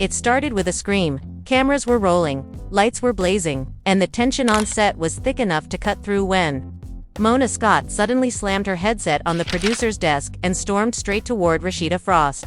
It started with a scream. Cameras were rolling, lights were blazing, and the tension on set was thick enough to cut through when Mona Scott suddenly slammed her headset on the producer's desk and stormed straight toward Rasheeda Frost.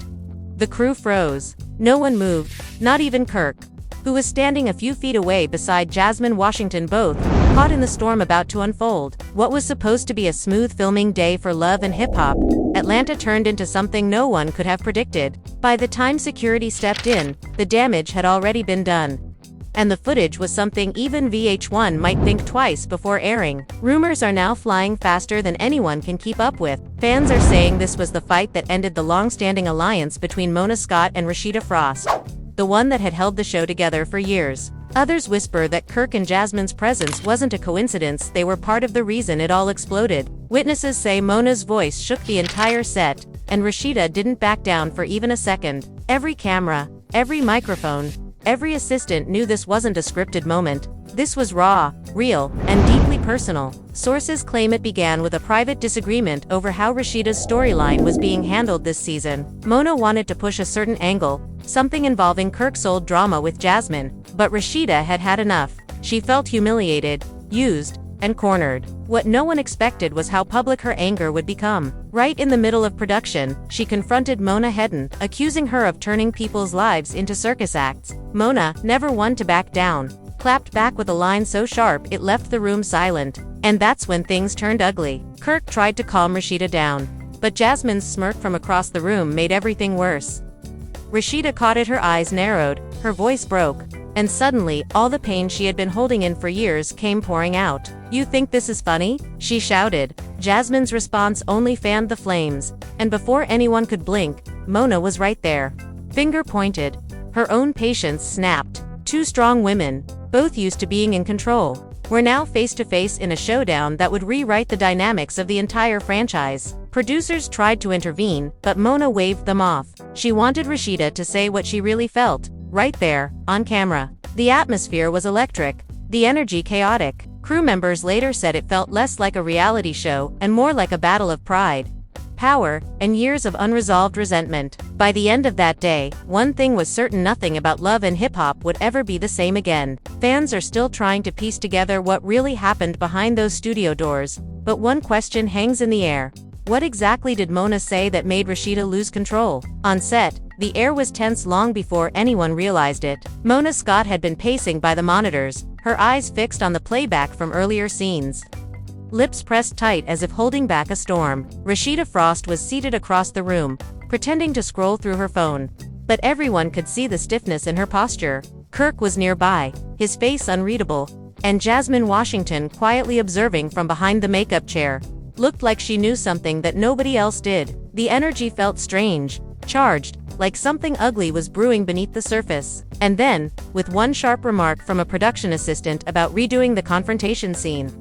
The crew froze. No one moved, not even Kirk, who was standing a few feet away beside Jasmine Washington, both caught in the storm about to unfold. What was supposed to be a smooth filming day for Love and Hip Hop, Atlanta turned into something no one could have predicted. By the time security stepped in, the damage had already been done. And the footage was something even VH1 might think twice before airing. Rumors are now flying faster than anyone can keep up with. Fans are saying this was the fight that ended the long-standing alliance between Mona Scott and Rasheeda Frost, the one that had held the show together for years. Others whisper that Kirk and Jasmine's presence wasn't a coincidence, they were part of the reason it all exploded. Witnesses say Mona's voice shook the entire set, and Rasheeda didn't back down for even a second. Every camera, every microphone, every assistant knew this wasn't a scripted moment. This was raw, real, and deeply personal. Sources claim it began with a private disagreement over how Rasheeda's storyline was being handled this season. Mona wanted to push a certain angle, something involving Kirk's old drama with Jasmine, but Rasheeda had had enough. She felt humiliated, used, and cornered. What no one expected was how public her anger would become. Right in the middle of production, she confronted Mona head-on, accusing her of turning people's lives into circus acts. Mona, never one to back down, clapped back with a line so sharp it left the room silent. And that's when things turned ugly. Kirk tried to calm Rasheeda down, but Jasmine's smirk from across the room made everything worse. Rasheeda caught it, her eyes narrowed, her voice broke, and suddenly, all the pain she had been holding in for years came pouring out. "You think this is funny?" she shouted. Jasmine's response only fanned the flames, and before anyone could blink, Mona was right there. Finger pointed. Her own patience snapped. Two strong women, both used to being in control, were now face to face in a showdown that would rewrite the dynamics of the entire franchise. Producers tried to intervene, but Mona waved them off. She wanted Rasheeda to say what she really felt, right there, on camera. The atmosphere was electric, the energy chaotic. Crew members later said it felt less like a reality show and more like a battle of pride, power, and years of unresolved resentment. By the end of that day, one thing was certain: nothing about Love and Hip Hop would ever be the same again. Fans are still trying to piece together what really happened behind those studio doors, but one question hangs in the air. What exactly did Mona say that made Rasheeda lose control? On set, the air was tense long before anyone realized it. Mona Scott had been pacing by the monitors, her eyes fixed on the playback from earlier scenes, lips pressed tight as if holding back a storm. Rasheeda Frost was seated across the room, pretending to scroll through her phone, but everyone could see the stiffness in her posture. Kirk was nearby, his face unreadable, and Jasmine Washington, quietly observing from behind the makeup chair, looked like she knew something that nobody else did. The energy felt strange, charged, like something ugly was brewing beneath the surface. And then, with one sharp remark from a production assistant about redoing the confrontation scene,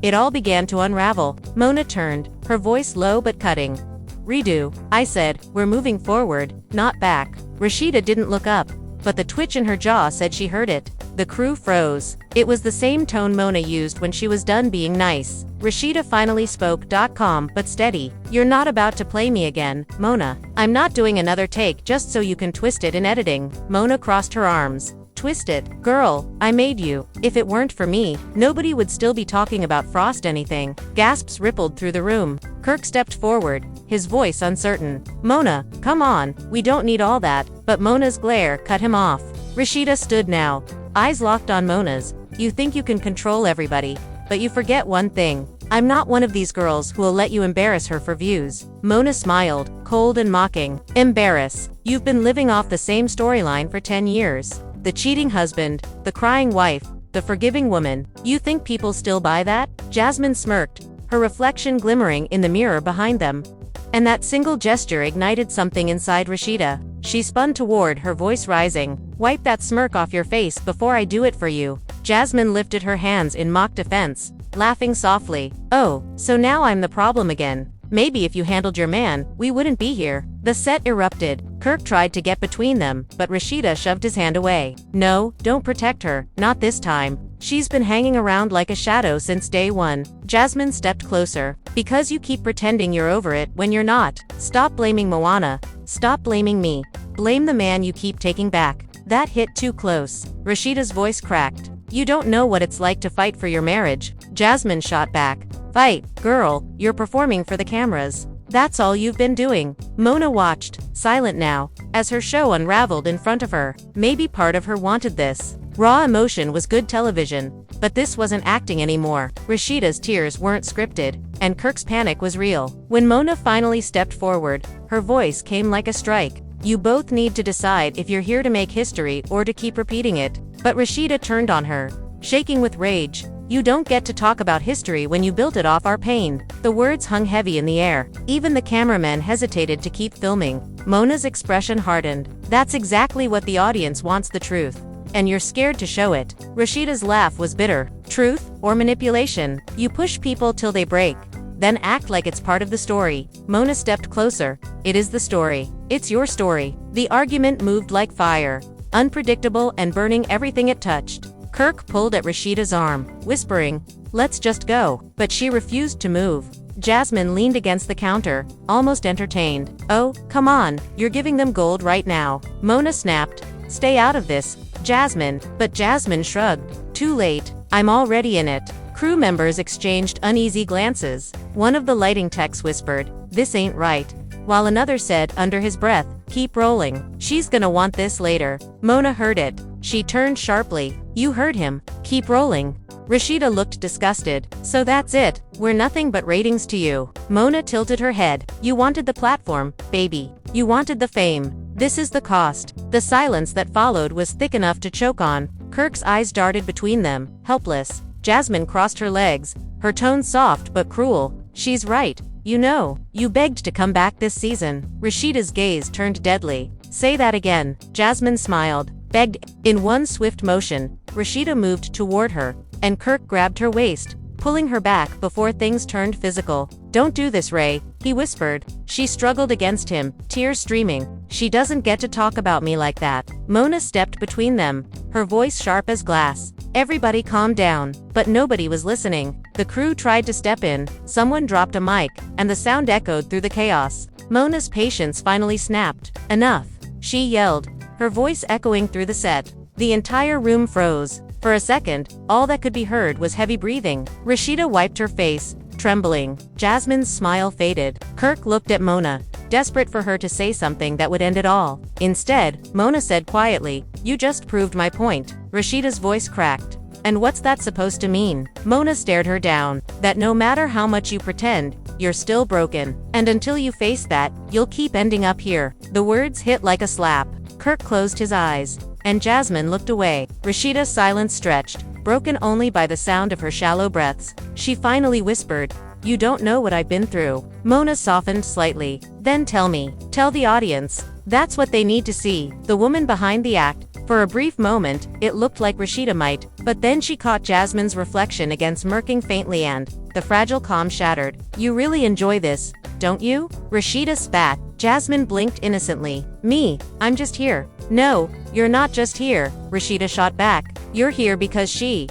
it all began to unravel. Mona turned, her voice low but cutting. "Redo," I said. "We're moving forward, not back." Rasheeda didn't look up, but the twitch in her jaw said she heard it. The crew froze. It was the same tone Mona used when she was done being nice. Rasheeda finally spoke, calm but steady. "You're not about to play me again, Mona. I'm not doing another take just so you can twist it in editing." Mona crossed her arms. "Twist it? Girl, I made you. If it weren't for me, nobody would still be talking about Frost anything." Gasps rippled through the room. Kirk stepped forward, his voice uncertain. "Mona, come on, we don't need all that." But Mona's glare cut him off. Rasheeda stood now, eyes locked on Mona's. "You think you can control everybody, but you forget one thing. I'm not one of these girls who will let you embarrass her for views." Mona smiled, cold and mocking. "Embarrass? You've been living off the same storyline for 10 years. The cheating husband, the crying wife, the forgiving woman. You think people still buy that?" Jasmine smirked, her reflection glimmering in the mirror behind them. And that single gesture ignited something inside Rasheeda. She spun toward, her voice rising. "Wipe that smirk off your face before I do it for you." Jasmine lifted her hands in mock defense, laughing softly. "Oh, so now I'm the problem again. Maybe if you handled your man, we wouldn't be here." The set erupted. Kirk tried to get between them, but Rasheeda shoved his hand away. "No, don't protect her, not this time. She's been hanging around like a shadow since day one." Jasmine stepped closer. "Because you keep pretending you're over it when you're not. Stop blaming Moana. Stop blaming me. Blame the man you keep taking back." That hit too close. Rasheeda's voice cracked. You don't know what it's like to fight for your marriage. Jasmine shot back. Fight, girl, you're performing for the cameras. That's all you've been doing. Mona watched, silent now, as her show unraveled in front of her. Maybe part of her wanted this. Raw emotion was good television, but this wasn't acting anymore. Rasheeda's tears weren't scripted, and Kirk's panic was real. When Mona finally stepped forward, her voice came like a strike. You both need to decide if you're here to make history or to keep repeating it. But Rasheeda turned on her, shaking with rage. You don't get to talk about history when you built it off our pain. The words hung heavy in the air. Even the cameramen hesitated to keep filming. Mona's expression hardened. That's exactly what the audience wants, the truth. And you're scared to show it. Rasheeda's laugh was bitter. Truth or manipulation? You push people till they break, then act like it's part of the story. Mona stepped closer. It is the story. It's your story. The argument moved like fire, unpredictable and burning everything it touched. Kirk pulled at Rasheeda's arm, whispering, "Let's just go." But she refused to move. Jasmine leaned against the counter, almost entertained. "Oh, come on, you're giving them gold right now." Mona snapped, "Stay out of this, Jasmine." But Jasmine shrugged. "Too late. I'm already in it." Crew members exchanged uneasy glances. One of the lighting techs whispered, "This ain't right," while another said under his breath, "Keep rolling. She's gonna want this later." Mona heard it. She turned sharply. "You heard him. Keep rolling." Rasheeda looked disgusted. "So that's it. We're nothing but ratings to you." Mona tilted her head. "You wanted the platform, baby. You wanted the fame. This is the cost." The silence that followed was thick enough to choke on. Kirk's eyes darted between them, helpless. Jasmine crossed her legs, her tone soft but cruel. "She's right. You know, you begged to come back this season." Rasheeda's gaze turned deadly. "Say that again." Jasmine smiled. "Begged." In one swift motion, Rasheeda moved toward her, and Kirk grabbed her waist, pulling her back before things turned physical. "Don't do this, Ray," he whispered. She struggled against him, tears streaming. "She doesn't get to talk about me like that." Mona stepped between them, her voice sharp as glass. Everybody calmed down, but nobody was listening. The crew tried to step in, someone dropped a mic, and the sound echoed through the chaos. Mona's patience finally snapped. "Enough," she yelled, her voice echoing through the set. The entire room froze. For a second, all that could be heard was heavy breathing. Rasheeda wiped her face, trembling. Jasmine's smile faded. Kirk looked at Mona, desperate for her to say something that would end it all. Instead, Mona said quietly, "You just proved my point." Rasheeda's voice cracked. "And what's that supposed to mean?" Mona stared her down. "That no matter how much you pretend, you're still broken. And until you face that, you'll keep ending up here." The words hit like a slap. Kirk closed his eyes, and Jasmine looked away. Rasheeda's silence stretched, broken only by the sound of her shallow breaths. She finally whispered, "You don't know what I've been through." Mona softened slightly. "Then tell me. Tell the audience. That's what they need to see." The woman behind the act. For a brief moment, it looked like Rasheeda might, but then she caught Jasmine's reflection against murking faintly and the fragile calm shattered. "You really enjoy this, don't you?" Rasheeda spat. Jasmine blinked innocently. "Me? I'm just here." "No, you're not just here," Rasheeda shot back. "You're here because she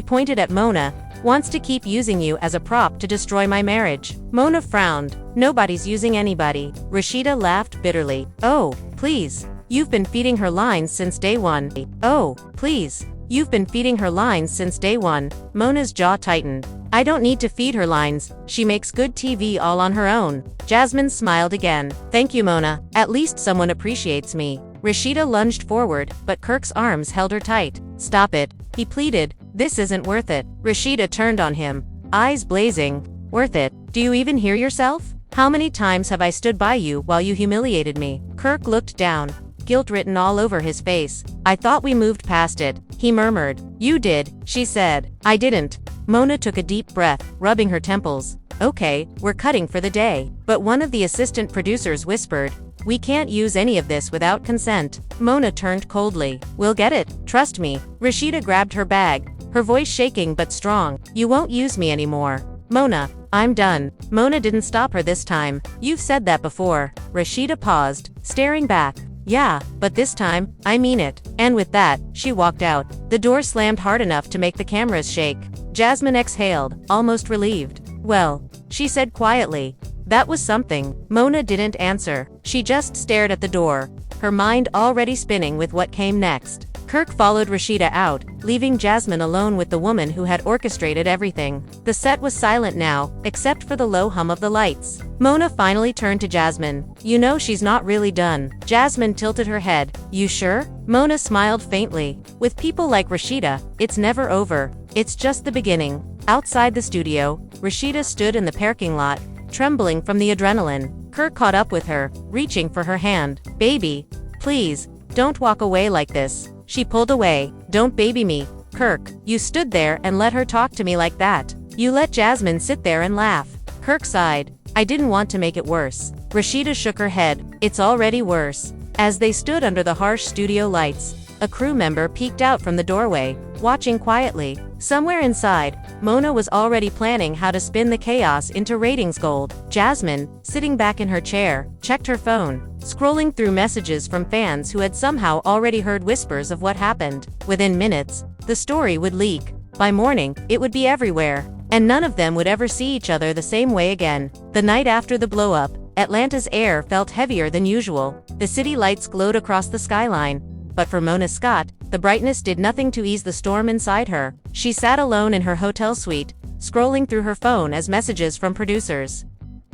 pointed at Mona, wants to keep using you as a prop to destroy my marriage." Mona frowned. "Nobody's using anybody." Rasheeda laughed bitterly. "Oh, please. You've been feeding her lines since day one." "Oh, please. You've been feeding her lines since day one." Mona's jaw tightened. "I don't need to feed her lines. She makes good TV all on her own." Jasmine smiled again. "Thank you, Mona. At least someone appreciates me." Rasheeda lunged forward, but Kirk's arms held her tight. "Stop it," he pleaded. "This isn't worth it." Rasheeda turned on him, eyes blazing. "Worth it? Do you even hear yourself? How many times have I stood by you while you humiliated me?" Kirk looked down, guilt written all over his face. "I thought we moved past it," he murmured. "You did," she said. "I didn't." Mona took a deep breath, rubbing her temples. "Okay, we're cutting for the day." But one of the assistant producers whispered, "We can't use any of this without consent." Mona turned coldly. "We'll get it, trust me." Rasheeda grabbed her bag, her voice shaking but strong. "You won't use me anymore. Mona, I'm done." Mona didn't stop her this time. "You've said that before." Rasheeda paused, staring back. "Yeah, but this time, I mean it." And with that, she walked out. The door slammed hard enough to make the cameras shake. Jasmine exhaled, almost relieved. "Well," she said quietly, "that was something." Mona didn't answer. She just stared at the door, her mind already spinning with what came next. Kirk followed Rasheeda out, leaving Jasmine alone with the woman who had orchestrated everything. The set was silent now, except for the low hum of the lights. Mona finally turned to Jasmine. "You know she's not really done." Jasmine tilted her head. "You sure?" Mona smiled faintly. "With people like Rasheeda, it's never over. It's just the beginning." Outside the studio, Rasheeda stood in the parking lot, trembling from the adrenaline. Kirk caught up with her, reaching for her hand. "Baby, please, don't walk away like this." She pulled away. "Don't baby me, Kirk. You stood there and let her talk to me like that. You let Jasmine sit there and laugh." Kirk sighed. "I didn't want to make it worse." Rasheeda shook her head. "It's already worse." As they stood under the harsh studio lights, a crew member peeked out from the doorway, watching quietly. Somewhere inside, Mona was already planning how to spin the chaos into ratings gold. Jasmine, sitting back in her chair, checked her phone, scrolling through messages from fans who had somehow already heard whispers of what happened. Within minutes, the story would leak. By morning, it would be everywhere, and none of them would ever see each other the same way again. The night after the blow-up, Atlanta's air felt heavier than usual. The city lights glowed across the skyline. But for Mona Scott, the brightness did nothing to ease the storm inside her. She sat alone in her hotel suite, scrolling through her phone as messages from producers,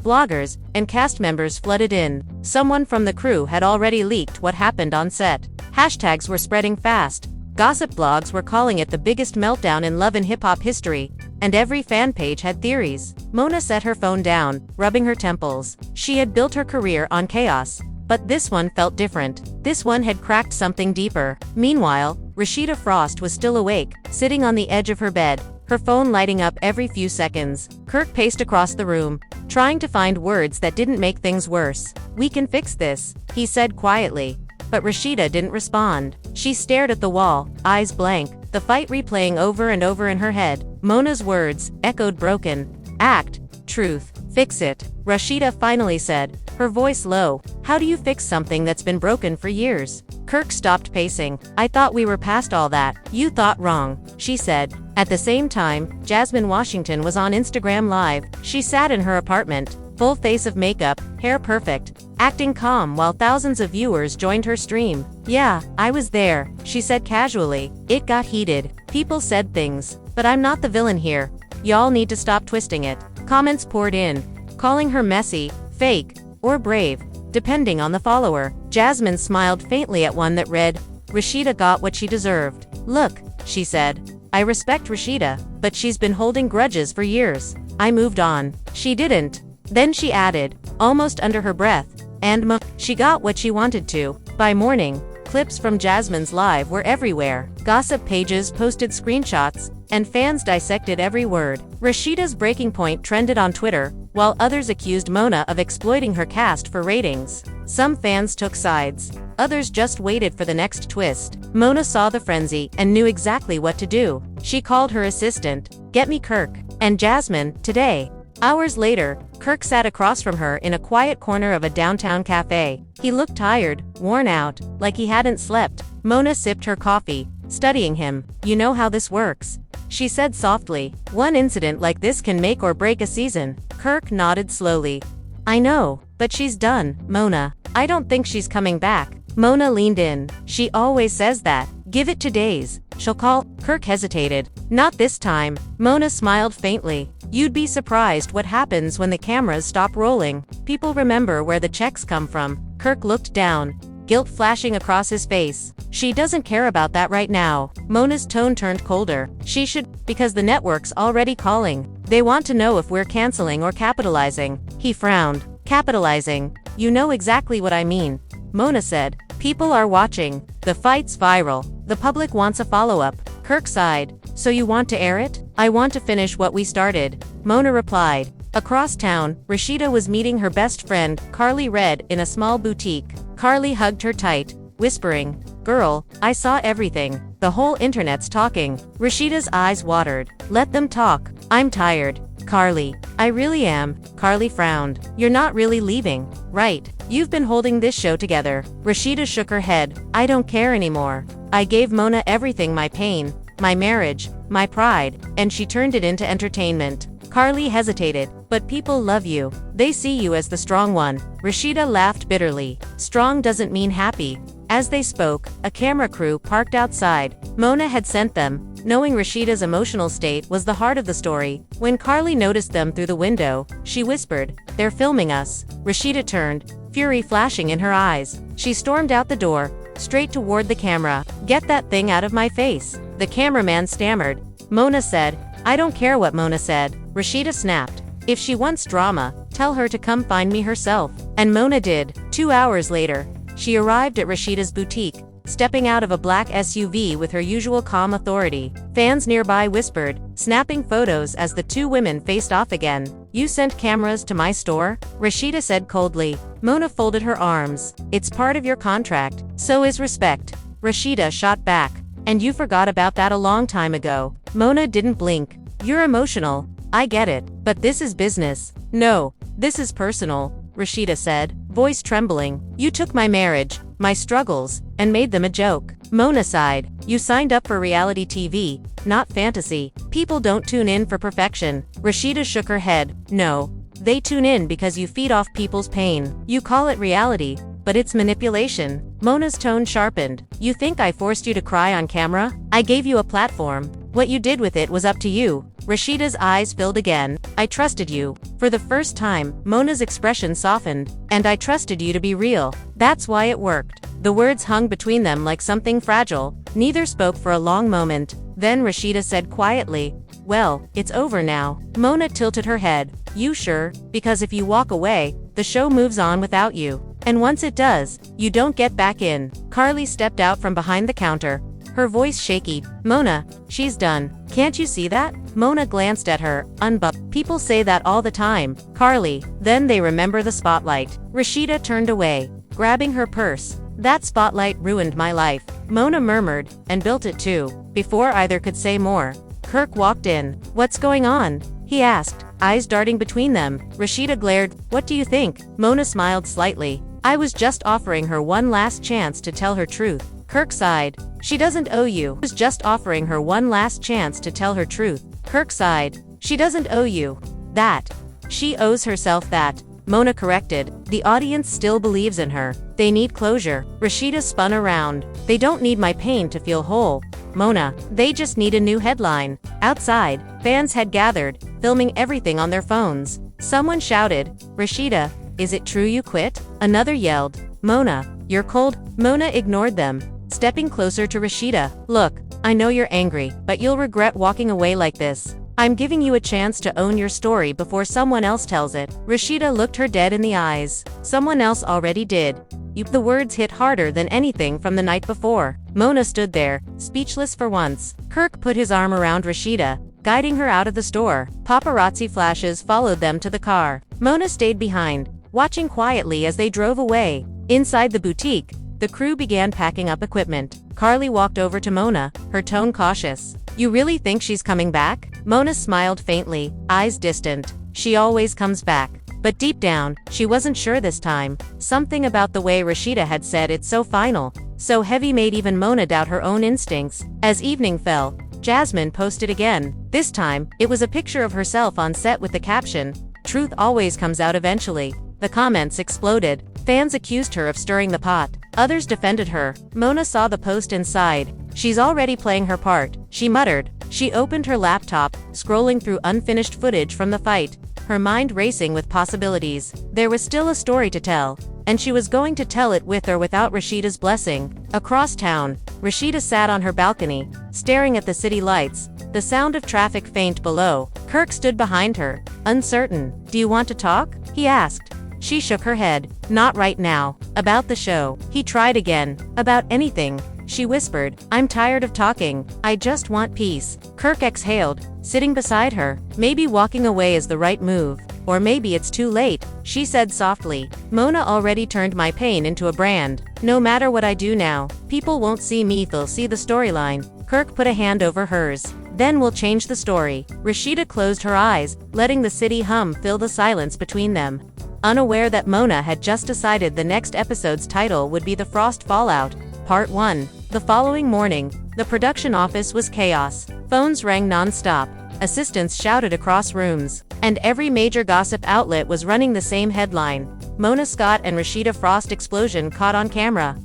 bloggers, and cast members flooded in. Someone from the crew had already leaked what happened on set. Hashtags were spreading fast. Gossip blogs were calling it the biggest meltdown in love and hip-hop history, and every fan page had theories. Mona set her phone down, rubbing her temples. She had built her career on chaos. But this one felt different. This one had cracked something deeper. Meanwhile, Rasheeda Frost was still awake, sitting on the edge of her bed, her phone lighting up every few seconds. Kirk paced across the room, trying to find words that didn't make things worse. "We can fix this," he said quietly. But Rasheeda didn't respond. She stared at the wall, eyes blank, the fight replaying over and over in her head. Mona's words echoed broken. "Act, truth, fix it," Rasheeda finally said, her voice low. "How do you fix something that's been broken for years?" Kirk stopped pacing. "I thought we were past all that." "You thought wrong," she said. At the same time, Jasmine Washington was on Instagram Live. She sat in her apartment, full face of makeup, hair perfect, acting calm while thousands of viewers joined her stream. "Yeah, I was there," she said casually. "It got heated. People said things. But I'm not the villain here. Y'all need to stop twisting it." Comments poured in, calling her messy, fake, or brave, depending on the follower. Jasmine smiled faintly at one that read, "Rasheeda got what she deserved." "Look," she said. "I respect Rasheeda, but she's been holding grudges for years. I moved on." She didn't. Then she added, almost under her breath, "And she got what she wanted to." By morning, clips from Jasmine's live were everywhere. Gossip pages posted screenshots, and fans dissected every word. Rasheeda's breaking point trended on Twitter, while others accused Mona of exploiting her cast for ratings. Some fans took sides. Others just waited for the next twist. Mona saw the frenzy and knew exactly what to do. She called her assistant, "Get me Kirk and Jasmine today." Hours later, Kirk sat across from her in a quiet corner of a downtown cafe. He looked tired, worn out, like he hadn't slept. Mona sipped her coffee, studying him. "You know how this works," she said softly. "One incident like this can make or break a season." Kirk nodded slowly. "I know, but she's done, Mona. I don't think she's coming back." Mona leaned in. "She always says that. Give it 2 days. She'll call." Kirk hesitated. "Not this time." Mona smiled faintly. "You'd be surprised what happens when the cameras stop rolling. People remember where the checks come from." Kirk looked down, guilt flashing across his face. "She doesn't care about that right now." Mona's tone turned colder. "She should, because the network's already calling. They want to know if we're canceling or capitalizing." He frowned. "Capitalizing? You know exactly what I mean," Mona said. "People are watching. The fight's viral. The public wants a follow-up." Kirk sighed. "So you want to air it?" "I want to finish what we started," Mona replied. Across town, Rasheeda was meeting her best friend, Carly Red, in a small boutique. Carly hugged her tight, whispering, "Girl, I saw everything. The whole internet's talking." Rasheeda's eyes watered. "Let them talk. I'm tired." "Carly, I really am." Carly frowned. "You're not really leaving, right? You've been holding this show together." Rasheeda shook her head. "I don't care anymore. I gave Mona everything, my pain, my marriage, my pride, and she turned it into entertainment." Carly hesitated. But people love you. They see you as the strong one. Rasheeda laughed bitterly. Strong doesn't mean happy. As they spoke, a camera crew parked outside. Mona had sent them, knowing Rasheeda's emotional state was the heart of the story. When Carly noticed them through the window, she whispered, "They're filming us." Rasheeda turned, fury flashing in her eyes. She stormed out the door, straight toward the camera. "Get that thing out of my face." The cameraman stammered. Mona said, "I don't care what Mona said." Rasheeda snapped, "If she wants drama, tell her to come find me herself." And Mona did. 2 hours later, she arrived at Rasheeda's boutique, stepping out of a black SUV with her usual calm authority. Fans nearby whispered, snapping photos as the two women faced off again. "You sent cameras to my store?" Rasheeda said coldly. Mona folded her arms. "It's part of your contract. So is respect." Rasheeda shot back. "And you forgot about that a long time ago." Mona didn't blink. "You're emotional. I get it. But this is business." "No, this is personal," Rasheeda said, voice trembling. "You took my marriage, my struggles, and made them a joke." Mona sighed. "You signed up for reality TV, not fantasy. People don't tune in for perfection." Rasheeda shook her head. "No. They tune in because you feed off people's pain. You call it reality, but it's manipulation." Mona's tone sharpened. "You think I forced you to cry on camera? I gave you a platform. What you did with it was up to you." Rasheeda's eyes filled again. "I trusted you." For the first time, Mona's expression softened. "And I trusted you to be real. That's why it worked." The words hung between them like something fragile. Neither spoke for a long moment. Then Rasheeda said quietly, "Well, it's over now." Mona tilted her head. "You sure? Because if you walk away, the show moves on without you. And once it does, you don't get back in." Carly stepped out from behind the counter, her voice shaky. "Mona, she's done. Can't you see that?" Mona glanced at her, "People say that all the time, Carly. Then they remember the spotlight." Rasheeda turned away, grabbing her purse. "That spotlight ruined my life," Mona murmured, "and built it too." Before either could say more, Kirk walked in. "What's going on?" he asked, eyes darting between them. Rasheeda glared. "What do you think?" Mona smiled slightly. "I was just offering her one last chance to tell her truth." Kirk sighed. "She doesn't owe you." "I was just offering her one last chance to tell her truth." Kirk sighed. "She doesn't owe you that. She owes herself that." Mona corrected. "The audience still believes in her. They need closure." Rasheeda spun around. "They don't need my pain to feel whole, Mona. They just need a new headline." Outside, fans had gathered, filming everything on their phones. Someone shouted, "Rasheeda, is it true you quit?" Another yelled, "Mona, you're cold." Mona ignored them, stepping closer to Rasheeda. "Look, I know you're angry, but you'll regret walking away like this. I'm giving you a chance to own your story before someone else tells it." Rasheeda looked her dead in the eyes. "Someone else already did." The words hit harder than anything from the night before. Mona stood there, speechless for once. Kirk put his arm around Rasheeda, guiding her out of the store. Paparazzi flashes followed them to the car. Mona stayed behind, watching quietly as they drove away. Inside the boutique, the crew began packing up equipment. Carly walked over to Mona, her tone cautious. "You really think she's coming back?" Mona smiled faintly, eyes distant. "She always comes back." But deep down, she wasn't sure this time. Something about the way Rasheeda had said it's so final, so heavy made even Mona doubt her own instincts. As evening fell, Jasmine posted again. This time, it was a picture of herself on set with the caption, "Truth always comes out eventually." The comments exploded. Fans accused her of stirring the pot. Others defended her. Mona saw the post and sighed. "She's already playing her part," she muttered. She opened her laptop, scrolling through unfinished footage from the fight, her mind racing with possibilities. There was still a story to tell, and she was going to tell it with or without Rasheeda's blessing. Across town, Rasheeda sat on her balcony, staring at the city lights, the sound of traffic faint below. Kirk stood behind her, uncertain. "Do you want to talk?" he asked. She shook her head. "Not right now." "About the show?" He tried again. "About anything," she whispered. "I'm tired of talking. I just want peace." Kirk exhaled, sitting beside her. "Maybe walking away is the right move. Or maybe it's too late," she said softly. "Mona already turned my pain into a brand. No matter what I do now, people won't see me, they'll see the storyline." Kirk put a hand over hers. "Then we'll change the story." Rasheeda closed her eyes, letting the city hum fill the silence between them, unaware that Mona had just decided the next episode's title would be The Frost Fallout, Part 1. The following morning, the production office was chaos. Phones rang non-stop. assistants shouted across rooms. And every major gossip outlet was running the same headline. Mona Scott and Rasheeda Frost explosion caught on camera.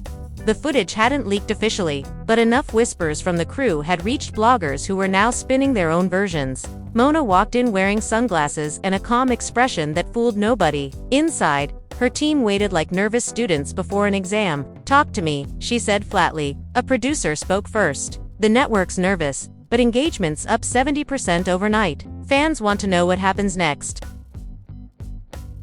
The footage hadn't leaked officially, but enough whispers from the crew had reached bloggers who were now spinning their own versions. Mona walked in wearing sunglasses and a calm expression that fooled nobody. Inside, her team waited like nervous students before an exam. "Talk to me," she said flatly. A producer spoke first. "The network's nervous, but engagement's up 70% overnight. Fans want to know what happens next."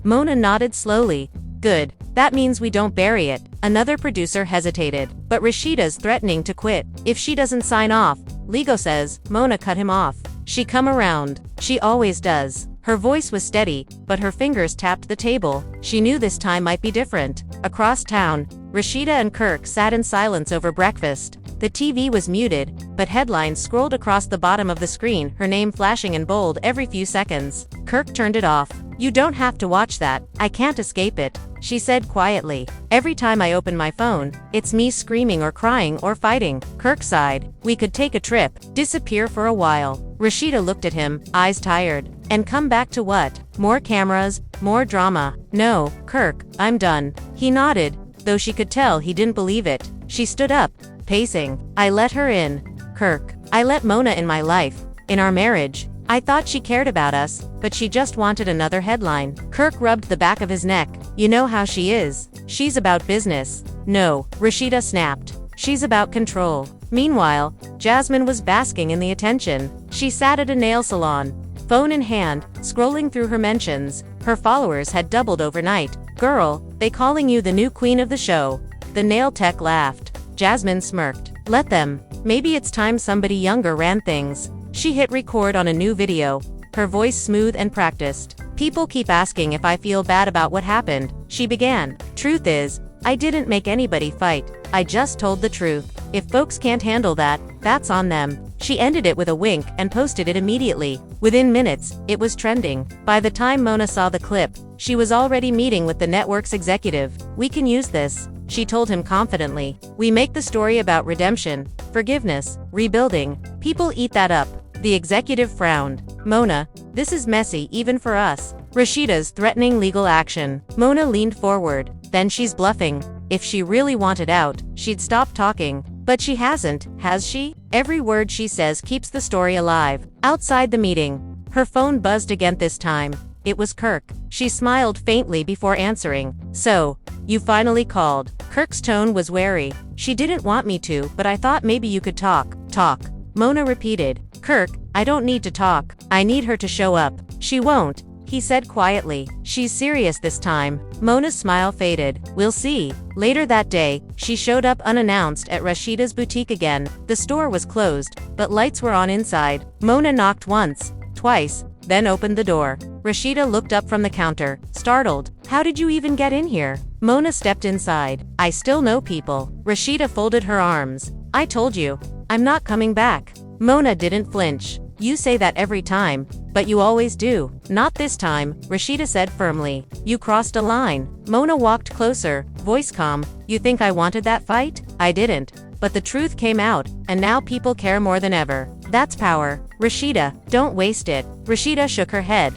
Mona nodded slowly. "Good. That means we don't bury it." Another producer hesitated. "But Rasheeda's threatening to quit. If she doesn't sign off, Lego says." Mona cut him off. "She come around. She always does." Her voice was steady, but her fingers tapped the table. She knew this time might be different. Across town, Rasheeda and Kirk sat in silence over breakfast. The TV was muted, but headlines scrolled across the bottom of the screen, her name flashing in bold every few seconds. Kirk turned it off. "You don't have to watch that. I can't escape it," she said quietly. "Every time I open my phone, it's me screaming or crying or fighting." Kirk sighed. "We could take a trip, disappear for a while." Rasheeda looked at him, eyes tired. "And come back to what? More cameras, more drama?" "No, Kirk, I'm done." He nodded, though she could tell he didn't believe it. She stood up, pacing. "I let her in, Kirk. I let Mona in my life, in our marriage. I thought she cared about us, but she just wanted another headline." Kirk rubbed the back of his neck. "You know how she is. She's about business." "No," Rasheeda snapped. "She's about control." Meanwhile, Jasmine was basking in the attention. She sat at a nail salon, phone in hand, scrolling through her mentions. Her followers had doubled overnight. "Girl, they calling you the new queen of the show." The nail tech laughed. Jasmine smirked. "Let them. Maybe it's time somebody younger ran things." She hit record on a new video, her voice smooth and practiced. "People keep asking if I feel bad about what happened," she began. "Truth is, I didn't make anybody fight. I just told the truth. If folks can't handle that, that's on them." She ended it with a wink and posted it immediately. Within minutes, it was trending. By the time Mona saw the clip, she was already meeting with the network's executive. "We can use this," she told him confidently. "We make the story about redemption, forgiveness, rebuilding. People eat that up." The executive frowned. "Mona, this is messy even for us." Rasheeda's threatening legal action. Mona leaned forward. "Then she's bluffing. If she really wanted out, she'd stop talking. But she hasn't, has she? Every word she says keeps the story alive." Outside the meeting, her phone buzzed again this time. It was Kirk. She smiled faintly before answering. "So, you finally called." Kirk's tone was wary. "She didn't want me to, but I thought maybe you could talk." "Talk?" Mona repeated. "Kirk, I don't need to talk. I need her to show up." "She won't," he said quietly. "She's serious this time." Mona's smile faded. "We'll see." Later that day, she showed up unannounced at Rasheeda's boutique again. The store was closed, but lights were on inside. Mona knocked once, twice, then opened the door. Rasheeda looked up from the counter, startled. "How did you even get in here?" Mona stepped inside. "I still know people." Rasheeda folded her arms. "I told you. I'm not coming back." Mona didn't flinch. "You say that every time, but you always do." "Not this time," Rasheeda said firmly. "You crossed a line." Mona walked closer, voice calm. "You think I wanted that fight? I didn't. But the truth came out, and now people care more than ever. That's power. Rasheeda, don't waste it." Rasheeda shook her head.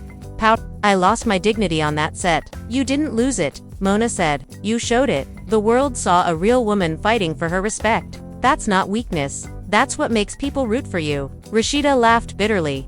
"I lost my dignity on that set." "You didn't lose it," Mona said. "You showed it. The world saw a real woman fighting for her respect. That's not weakness. That's what makes people root for you." Rasheeda laughed bitterly.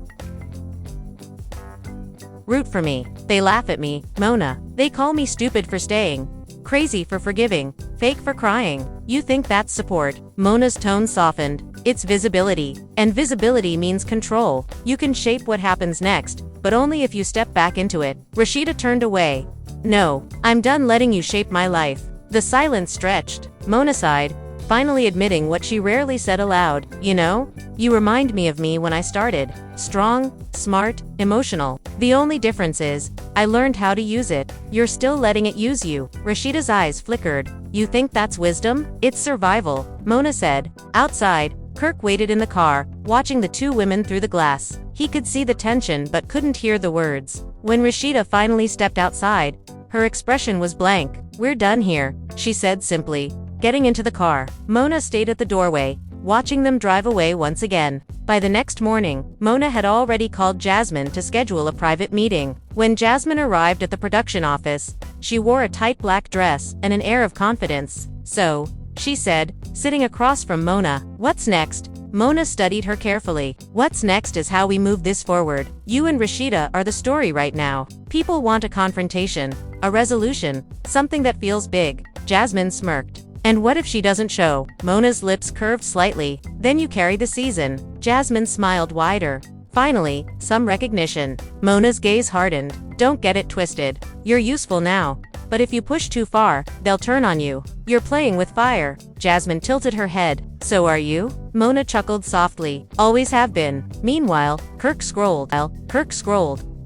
"Root for me? They laugh at me, Mona. They call me stupid for staying, crazy for forgiving, fake for crying. You think that's support?" Mona's tone softened. "It's visibility. And visibility means control. You can shape what happens next, but only if you step back into it." Rasheeda turned away. "No, I'm done letting you shape my life." The silence stretched. Mona sighed, finally admitting what she rarely said aloud. "You know, you remind me of me when I started. Strong, smart, emotional. The only difference is, I learned how to use it. You're still letting it use you." Rasheeda's eyes flickered. "You think that's wisdom?" "It's survival," Mona said. Outside, Kirk waited in the car, watching the two women through the glass. He could see the tension but couldn't hear the words. When Rasheeda finally stepped outside, her expression was blank. "We're done here," she said simply, getting into the car. Mona stayed at the doorway, watching them drive away once again. By the next morning, Mona had already called Jasmine to schedule a private meeting. When Jasmine arrived at the production office, she wore a tight black dress and an air of confidence. "So," she said, sitting across from Mona, "what's next?" Mona studied her carefully. "What's next is how we move this forward. You and Rasheeda are the story right now. People want a confrontation, a resolution, something that feels big." Jasmine smirked. "And what if she doesn't show?" Mona's lips curved slightly. "Then you carry the season." Jasmine smiled wider. "Finally, some recognition." Mona's gaze hardened. "Don't get it twisted. You're useful now. But if you push too far, they'll turn on you. You're playing with fire." Jasmine tilted her head. "So are you?" Mona chuckled softly. "Always have been." Meanwhile, Kirk scrolled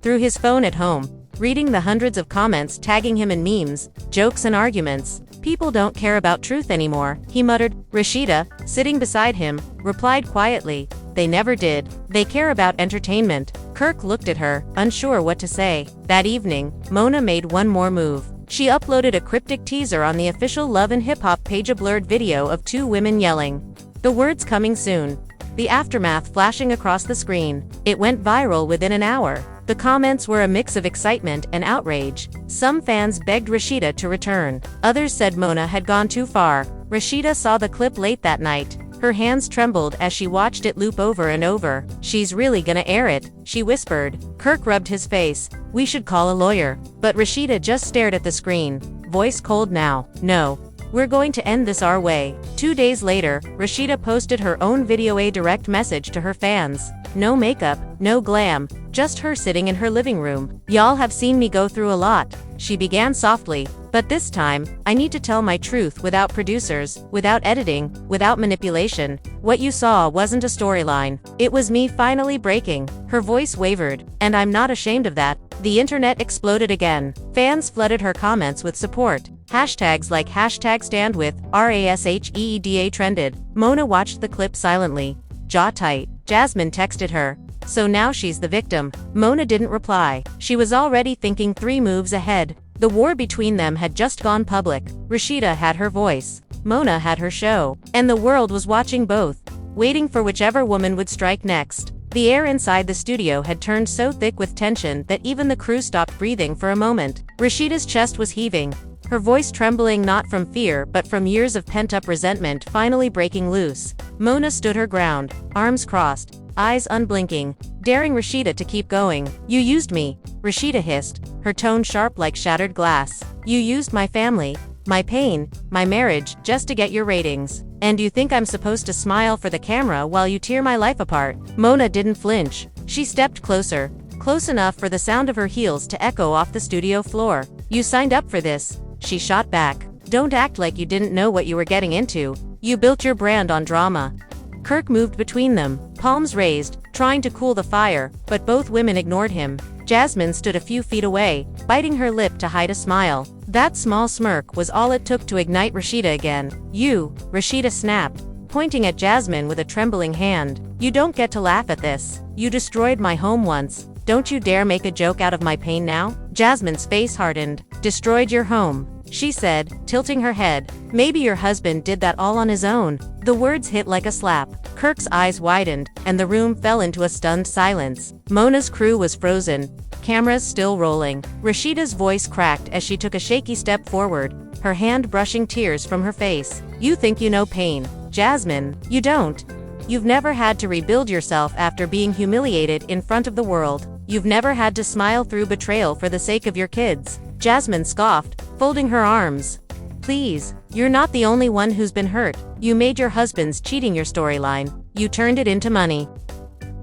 through his phone at home, reading the hundreds of comments tagging him in memes, jokes and arguments. "People don't care about truth anymore," he muttered. Rasheeda, sitting beside him, replied quietly, "They never did. They care about entertainment." Kirk looked at her, unsure what to say. That evening, Mona made one more move. She uploaded a cryptic teaser on the official Love and Hip Hop page, a blurred video of two women yelling. The words "coming soon." The aftermath flashing across the screen. It went viral within an hour. The comments were a mix of excitement and outrage. Some fans begged Rasheeda to return. Others said Mona had gone too far. Rasheeda saw the clip late that night. Her hands trembled as she watched it loop over and over. "She's really gonna air it," she whispered. Kirk rubbed his face. "We should call a lawyer." But Rasheeda just stared at the screen, voice cold now. "No. We're going to end this our way." 2 days later, Rasheeda posted her own video, a direct message to her fans. No makeup, no glam, just her sitting in her living room. "Y'all have seen me go through a lot," she began softly. "But this time, I need to tell my truth without producers, without editing, without manipulation. What you saw wasn't a storyline. It was me finally breaking." Her voice wavered. "And I'm not ashamed of that." The internet exploded again. Fans flooded her comments with support. Hashtags like #StandWith Rasheeda trended. Mona watched the clip silently, jaw tight. Jasmine texted her. So now she's the victim. Mona didn't reply. She was already thinking 3 moves ahead. The war between them had just gone public. Rasheeda had her voice. Mona had her show. And the world was watching both, waiting for whichever woman would strike next. The air inside the studio had turned so thick with tension that even the crew stopped breathing for a moment. Rasheeda's chest was heaving, her voice trembling not from fear but from years of pent-up resentment finally breaking loose. Mona stood her ground, arms crossed, eyes unblinking, daring Rasheeda to keep going. "You used me," Rasheeda hissed, her tone sharp like shattered glass. "You used my family, my pain, my marriage, just to get your ratings. And you think I'm supposed to smile for the camera while you tear my life apart?" Mona didn't flinch. She stepped closer, close enough for the sound of her heels to echo off the studio floor. "You signed up for this," she shot back. "Don't act like you didn't know what you were getting into. You built your brand on drama." Kirk moved between them, palms raised, trying to cool the fire, but both women ignored him. Jasmine stood a few feet away, biting her lip to hide a smile. That small smirk was all it took to ignite Rasheeda again. "You," Rasheeda snapped, pointing at Jasmine with a trembling hand. "You don't get to laugh at this. You destroyed my home once. Don't you dare make a joke out of my pain now." Jasmine's face hardened. "Destroyed your home," she said, tilting her head. "Maybe your husband did that all on his own." The words hit like a slap. Kirk's eyes widened, and the room fell into a stunned silence. Mona's crew was frozen, cameras still rolling. Rasheeda's voice cracked as she took a shaky step forward, her hand brushing tears from her face. "You think you know pain, Jasmine. You don't. You've never had to rebuild yourself after being humiliated in front of the world. You've never had to smile through betrayal for the sake of your kids." Jasmine scoffed, folding her arms. "Please, you're not the only one who's been hurt. You made your husband's cheating your storyline. You turned it into money."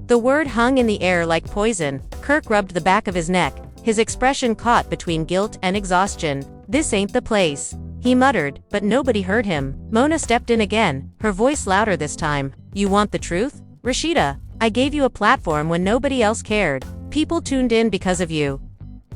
The word hung in the air like poison. Kirk rubbed the back of his neck, his expression caught between guilt and exhaustion. "This ain't the place," he muttered, but nobody heard him. Mona stepped in again, her voice louder this time. "You want the truth? Rasheeda, I gave you a platform when nobody else cared. People tuned in because of you.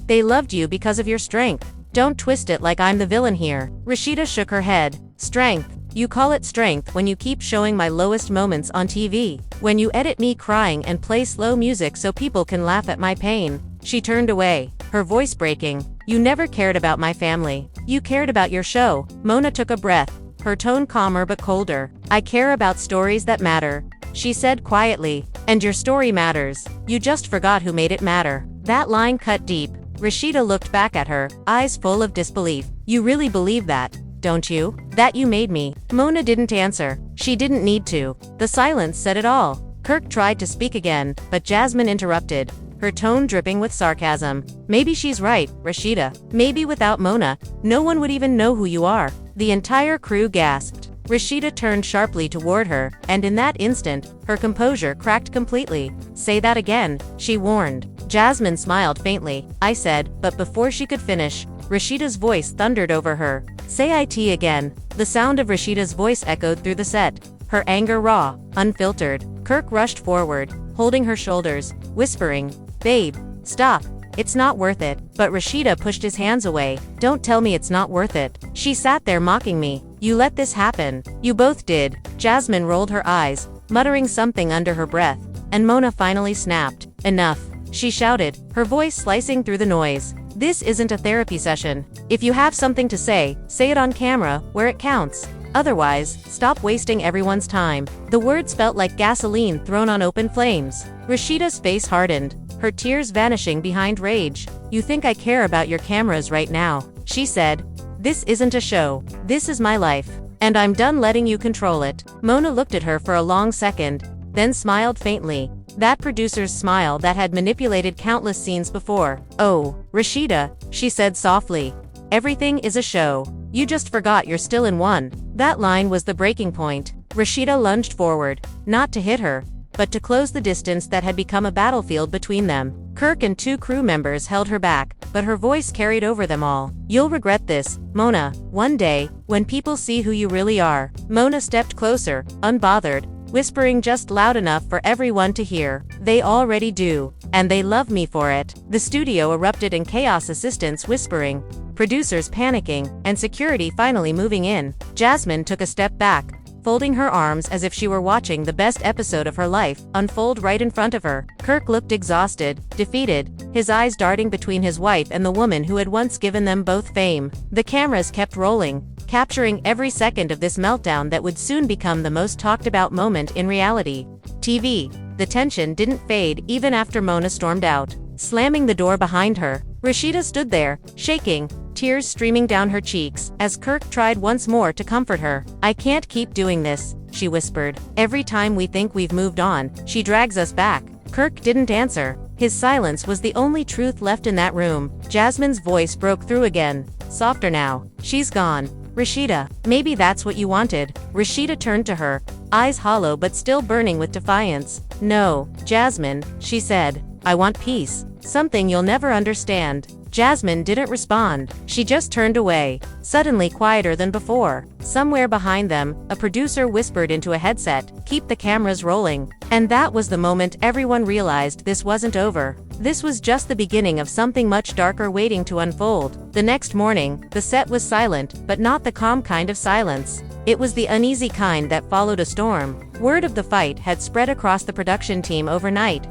They loved you because of your strength. Don't twist it like I'm the villain here." Rasheeda shook her head. "Strength? You call it strength when you keep showing my lowest moments on TV. When you edit me crying and play slow music so people can laugh at my pain." She turned away, her voice breaking. "You never cared about my family. You cared about your show." Mona took a breath, her tone calmer but colder. "I care about stories that matter," she said quietly. And your story matters. You just forgot who made it matter. That line cut deep. Rasheeda looked back at her, eyes full of disbelief. You really believe that, don't you? That you made me? Mona didn't answer. She didn't need to. The silence said it all. Kirk tried to speak again, but Jasmine interrupted, her tone dripping with sarcasm. Maybe she's right, Rasheeda. Maybe without Mona, no one would even know who you are. The entire crew gasped. Rasheeda turned sharply toward her, and in that instant, her composure cracked completely. Say that again, she warned. Jasmine smiled faintly. I said, but before she could finish, Rasheeda's voice thundered over her. Say it again. The sound of Rasheeda's voice echoed through the set, her anger raw, unfiltered. Kirk rushed forward, holding her shoulders, whispering, Babe, stop. It's not worth it. But Rasheeda pushed his hands away. Don't tell me it's not worth it. She sat there mocking me. You let this happen. You both did. Jasmine rolled her eyes, muttering something under her breath, and Mona finally snapped. Enough, she shouted, her voice slicing through the noise. This isn't a therapy session. If you have something to say it on camera, where it counts. Otherwise, stop wasting everyone's time. The words felt like gasoline thrown on open flames. Rasheeda's face hardened, her tears vanishing behind rage. You think I care about your cameras right now, she said. This isn't a show. This is my life. And I'm done letting you control it. Mona looked at her for a long second, then smiled faintly. That producer's smile that had manipulated countless scenes before. Oh, Rasheeda, she said softly. Everything is a show. You just forgot you're still in one. That line was the breaking point. Rasheeda lunged forward, not to hit her, but to close the distance that had become a battlefield between them. Kirk and 2 crew members held her back, but her voice carried over them all. You'll regret this, Mona, one day, when people see who you really are. Mona stepped closer, unbothered, whispering just loud enough for everyone to hear. They already do, and they love me for it. The studio erupted in chaos, assistants whispering, producers panicking, and security finally moving in. Jasmine took a step back, folding her arms as if she were watching the best episode of her life unfold right in front of her. Kirk looked exhausted, defeated, his eyes darting between his wife and the woman who had once given them both fame. The cameras kept rolling, capturing every second of this meltdown that would soon become the most talked about moment in reality TV. The tension didn't fade even after Mona stormed out, slamming the door behind her. Rasheeda stood there, shaking, tears streaming down her cheeks, as Kirk tried once more to comfort her. I can't keep doing this, she whispered. Every time we think we've moved on, she drags us back. Kirk didn't answer. His silence was the only truth left in that room. Jasmine's voice broke through again, softer now. She's gone. Rasheeda, maybe that's what you wanted. Rasheeda turned to her, eyes hollow but still burning with defiance. No, Jasmine, she said. I want peace. Something you'll never understand. Jasmine didn't respond. She just turned away, suddenly quieter than before. Somewhere behind them, a producer whispered into a headset, "Keep the cameras rolling." And that was the moment everyone realized this wasn't over. This was just the beginning of something much darker waiting to unfold. The next morning, the set was silent, but not the calm kind of silence. It was the uneasy kind that followed a storm. Word of the fight had spread across the production team overnight.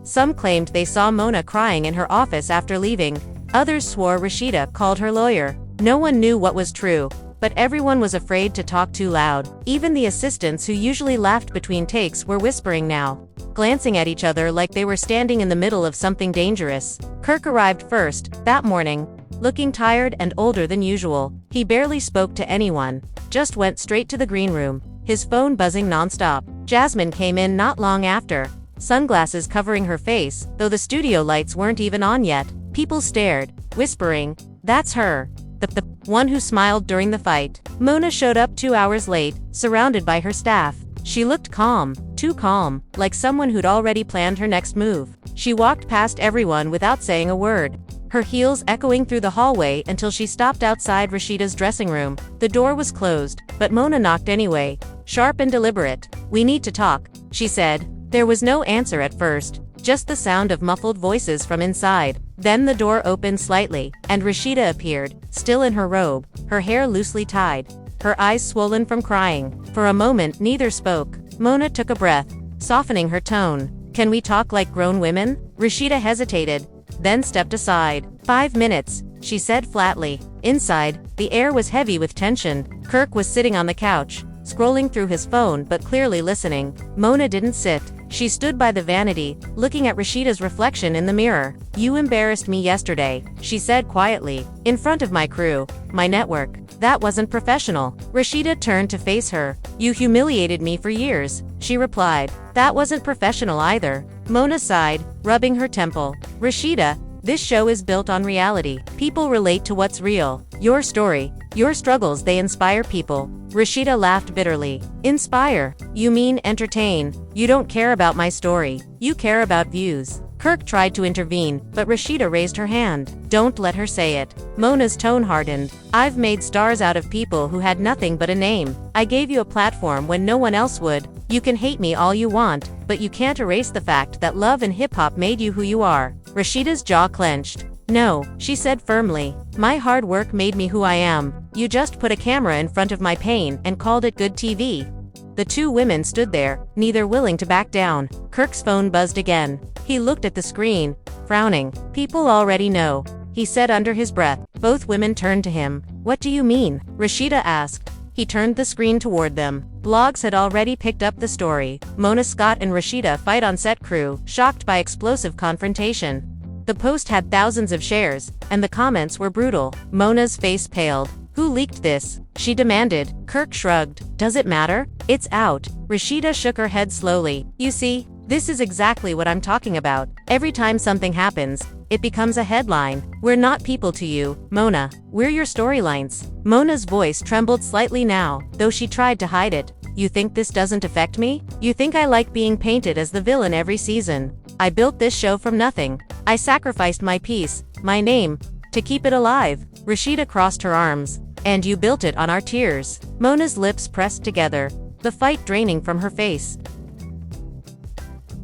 Some claimed they saw Mona crying in her office after leaving. Others swore Rasheeda called her lawyer. No one knew what was true, but everyone was afraid to talk too loud. Even the assistants who usually laughed between takes were whispering now, glancing at each other like they were standing in the middle of something dangerous. Kirk arrived first, that morning, looking tired and older than usual. He barely spoke to anyone, just went straight to the green room, his phone buzzing nonstop. Jasmine came in not long after, sunglasses covering her face, though the studio lights weren't even on yet. People stared, whispering, "That's her. The one who smiled during the fight." Mona showed up 2 hours late, surrounded by her staff. She looked calm, too calm, like someone who'd already planned her next move. She walked past everyone without saying a word, her heels echoing through the hallway until she stopped outside Rasheeda's dressing room. The door was closed, but Mona knocked anyway, sharp and deliberate. "We need to talk," she said. There was no answer at first, just the sound of muffled voices from inside. Then the door opened slightly, and Rasheeda appeared, still in her robe, her hair loosely tied, her eyes swollen from crying. For a moment neither spoke. Mona took a breath, softening her tone. "Can we talk like grown women?" Rasheeda hesitated, then stepped aside. 5 minutes, she said flatly. Inside, the air was heavy with tension. Kirk was sitting on the couch, scrolling through his phone but clearly listening. Mona didn't sit. She stood by the vanity, looking at Rasheeda's reflection in the mirror. "You embarrassed me yesterday," she said quietly, "in front of my crew, my network. That wasn't professional." Rasheeda turned to face her. "You humiliated me for years," she replied. "That wasn't professional either." Mona sighed, rubbing her temple. "Rasheeda, this show is built on reality. People relate to what's real. Your story, your struggles, they inspire people." Rasheeda laughed bitterly. "Inspire? You mean entertain? You don't care about my story. You care about views." Kirk tried to intervene, but Rasheeda raised her hand. "Don't let her say it." Mona's tone hardened. "I've made stars out of people who had nothing but a name. I gave you a platform when no one else would. You can hate me all you want, but you can't erase the fact that love and hip-hop made you who you are." Rasheeda's jaw clenched. "No," she said firmly. "My hard work made me who I am. You just put a camera in front of my pain and called it good TV." The two women stood there, neither willing to back down. Kirk's phone buzzed again. He looked at the screen, frowning. "People already know," he said under his breath. Both women turned to him. "What do you mean?" Rasheeda asked. He turned the screen toward them. Blogs had already picked up the story. Mona Scott and Rasheeda fight on set. Crew, shocked by explosive confrontation. The post had thousands of shares, and the comments were brutal. Mona's face paled. "Who leaked this?" she demanded. Kirk shrugged. "Does it matter? It's out." Rasheeda shook her head slowly. "You see, this is exactly what I'm talking about. Every time something happens, it becomes a headline. We're not people to you, Mona. We're your storylines." Mona's voice trembled slightly now, though she tried to hide it. "You think this doesn't affect me? You think I like being painted as the villain every season? I built this show from nothing. I sacrificed my peace, my name, to keep it alive." Rasheeda crossed her arms. "And you built it on our tears." Mona's lips pressed together, the fight draining from her face.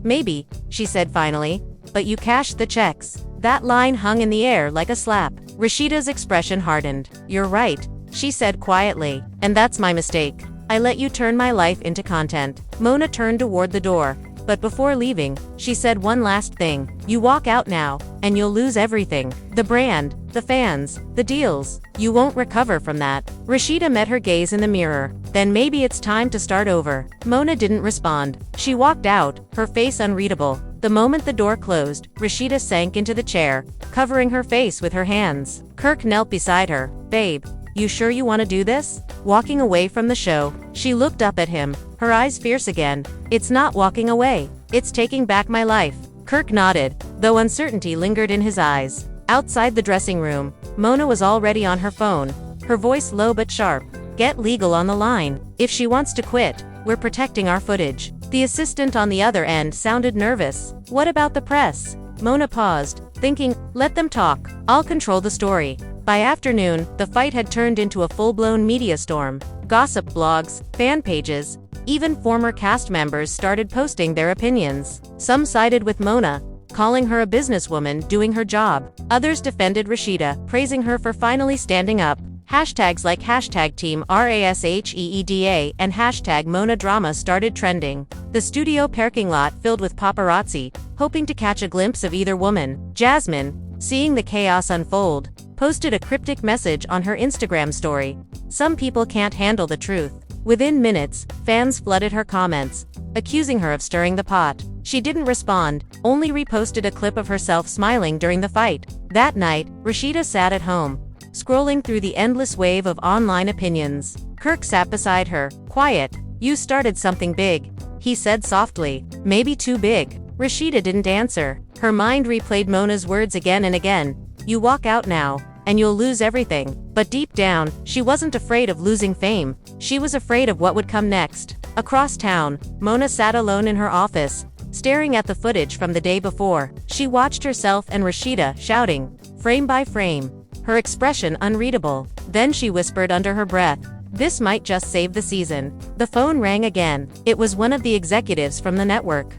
"Maybe," she said finally, "but you cashed the checks." That line hung in the air like a slap. Rasheeda's expression hardened. "You're right," she said quietly, "and that's my mistake. I let you turn my life into content." Mona turned toward the door, but before leaving, she said one last thing. "You walk out now, and you'll lose everything. The brand, the fans, the deals. You won't recover from that." Rasheeda met her gaze in the mirror. "Then maybe it's time to start over." Mona didn't respond. She walked out, her face unreadable. The moment the door closed, Rasheeda sank into the chair, covering her face with her hands. Kirk knelt beside her. "Babe, you sure you want to do this?" Walking away from the show, she looked up at him, her eyes fierce again. "It's not walking away. It's taking back my life." Kirk nodded, though uncertainty lingered in his eyes. Outside the dressing room, Mona was already on her phone, her voice low but sharp. "Get legal on the line. If she wants to quit, we're protecting our footage." The assistant on the other end sounded nervous. "What about the press?" Mona paused, thinking, "Let them talk. I'll control the story." By afternoon, the fight had turned into a full-blown media storm. Gossip blogs, fan pages, even former cast members started posting their opinions. Some sided with Mona, calling her a businesswoman doing her job. Others defended Rasheeda, praising her for finally standing up. Hashtags like #TeamRasheeda and #MonaDrama started trending. The studio parking lot filled with paparazzi, hoping to catch a glimpse of either woman. Jasmine, seeing the chaos unfold, posted a cryptic message on her Instagram story. "Some people can't handle the truth." Within minutes, fans flooded her comments, accusing her of stirring the pot. She didn't respond, only reposted a clip of herself smiling during the fight. That night, Rasheeda sat at home, scrolling through the endless wave of online opinions. Kirk sat beside her, quiet. "You started something big," he said softly. "Maybe too big." Rasheeda didn't answer. Her mind replayed Mona's words again and again. "You walk out now, and you'll lose everything." But deep down, she wasn't afraid of losing fame. She was afraid of what would come next. Across town, Mona sat alone in her office, staring at the footage from the day before. She watched herself and Rasheeda shouting, frame by frame, her expression unreadable. Then she whispered under her breath, "This might just save the season." The phone rang again. It was one of the executives from the network.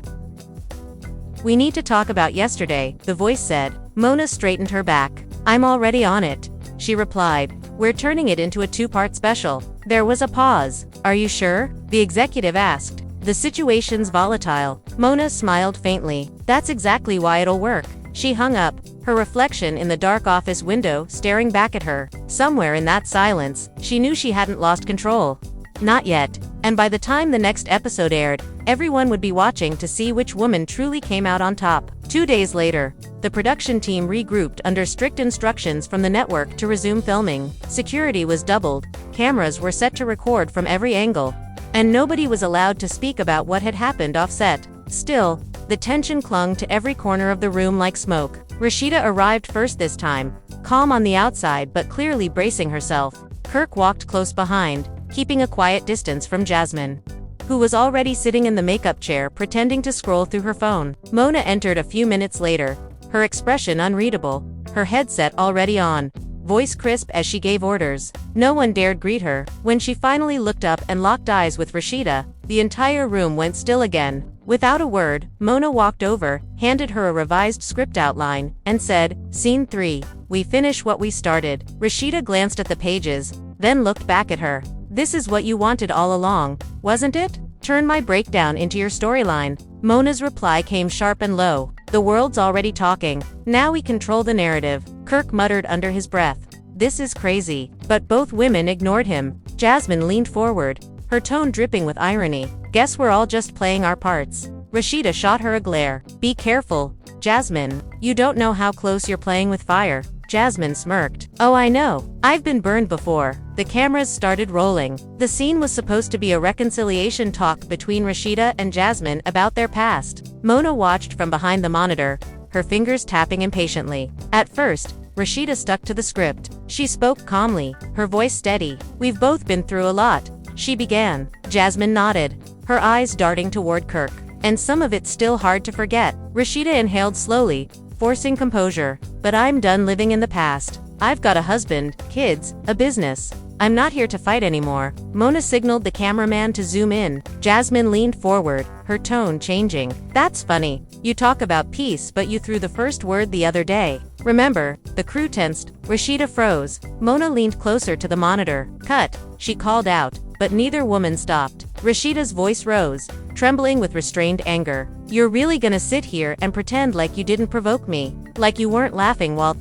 "We need to talk about yesterday," the voice said. Mona straightened her back. "I'm already on it," she replied. "We're turning it into a two-part special." There was a pause. "Are you sure?" the executive asked. "The situation's volatile." Mona smiled faintly. "That's exactly why it'll work." She hung up, her reflection in the dark office window staring back at her. Somewhere in that silence, she knew she hadn't lost control. Not yet. And by the time the next episode aired, everyone would be watching to see which woman truly came out on top. 2 days later, the production team regrouped under strict instructions from the network to resume filming. Security was doubled, cameras were set to record from every angle, and nobody was allowed to speak about what had happened off-set. Still, the tension clung to every corner of the room like smoke. Rasheeda arrived first this time, calm on the outside but clearly bracing herself. Kirk walked close behind, keeping a quiet distance from Jasmine, who was already sitting in the makeup chair pretending to scroll through her phone. Mona entered a few minutes later, her expression unreadable, her headset already on, voice crisp as she gave orders. No one dared greet her. When she finally looked up and locked eyes with Rasheeda, the entire room went still again. Without a word, Mona walked over, handed her a revised script outline, and said, "Scene 3. We finish what we started." Rasheeda glanced at the pages, then looked back at her. "This is what you wanted all along, wasn't it? Turn my breakdown into your storyline." Mona's reply came sharp and low. "The world's already talking. Now we control the narrative." Kirk muttered under his breath. "This is crazy." But both women ignored him. Jasmine leaned forward, her tone dripping with irony. "Guess we're all just playing our parts." Rasheeda shot her a glare. "Be careful, Jasmine. You don't know how close you're playing with fire." Jasmine smirked. "Oh, I know. I've been burned before." The cameras started rolling. The scene was supposed to be a reconciliation talk between Rasheeda and Jasmine about their past. Mona watched from behind the monitor, her fingers tapping impatiently. At first, Rasheeda stuck to the script. She spoke calmly, her voice steady. "We've both been through a lot," she began. Jasmine nodded, her eyes darting toward Kirk. "And some of it's still hard to forget." Rasheeda inhaled slowly, forcing composure. "But I'm done living in the past. I've got a husband, kids, a business. I'm not here to fight anymore." Mona signaled the cameraman to zoom in. Jasmine leaned forward, her tone changing. "That's funny. You talk about peace but you threw the first word the other day. Remember?" The crew tensed. Rasheeda froze. Mona leaned closer to the monitor. "Cut," she called out, but neither woman stopped. Rasheeda's voice rose, trembling with restrained anger. "You're really gonna sit here and pretend like you didn't provoke me? Like you weren't laughing while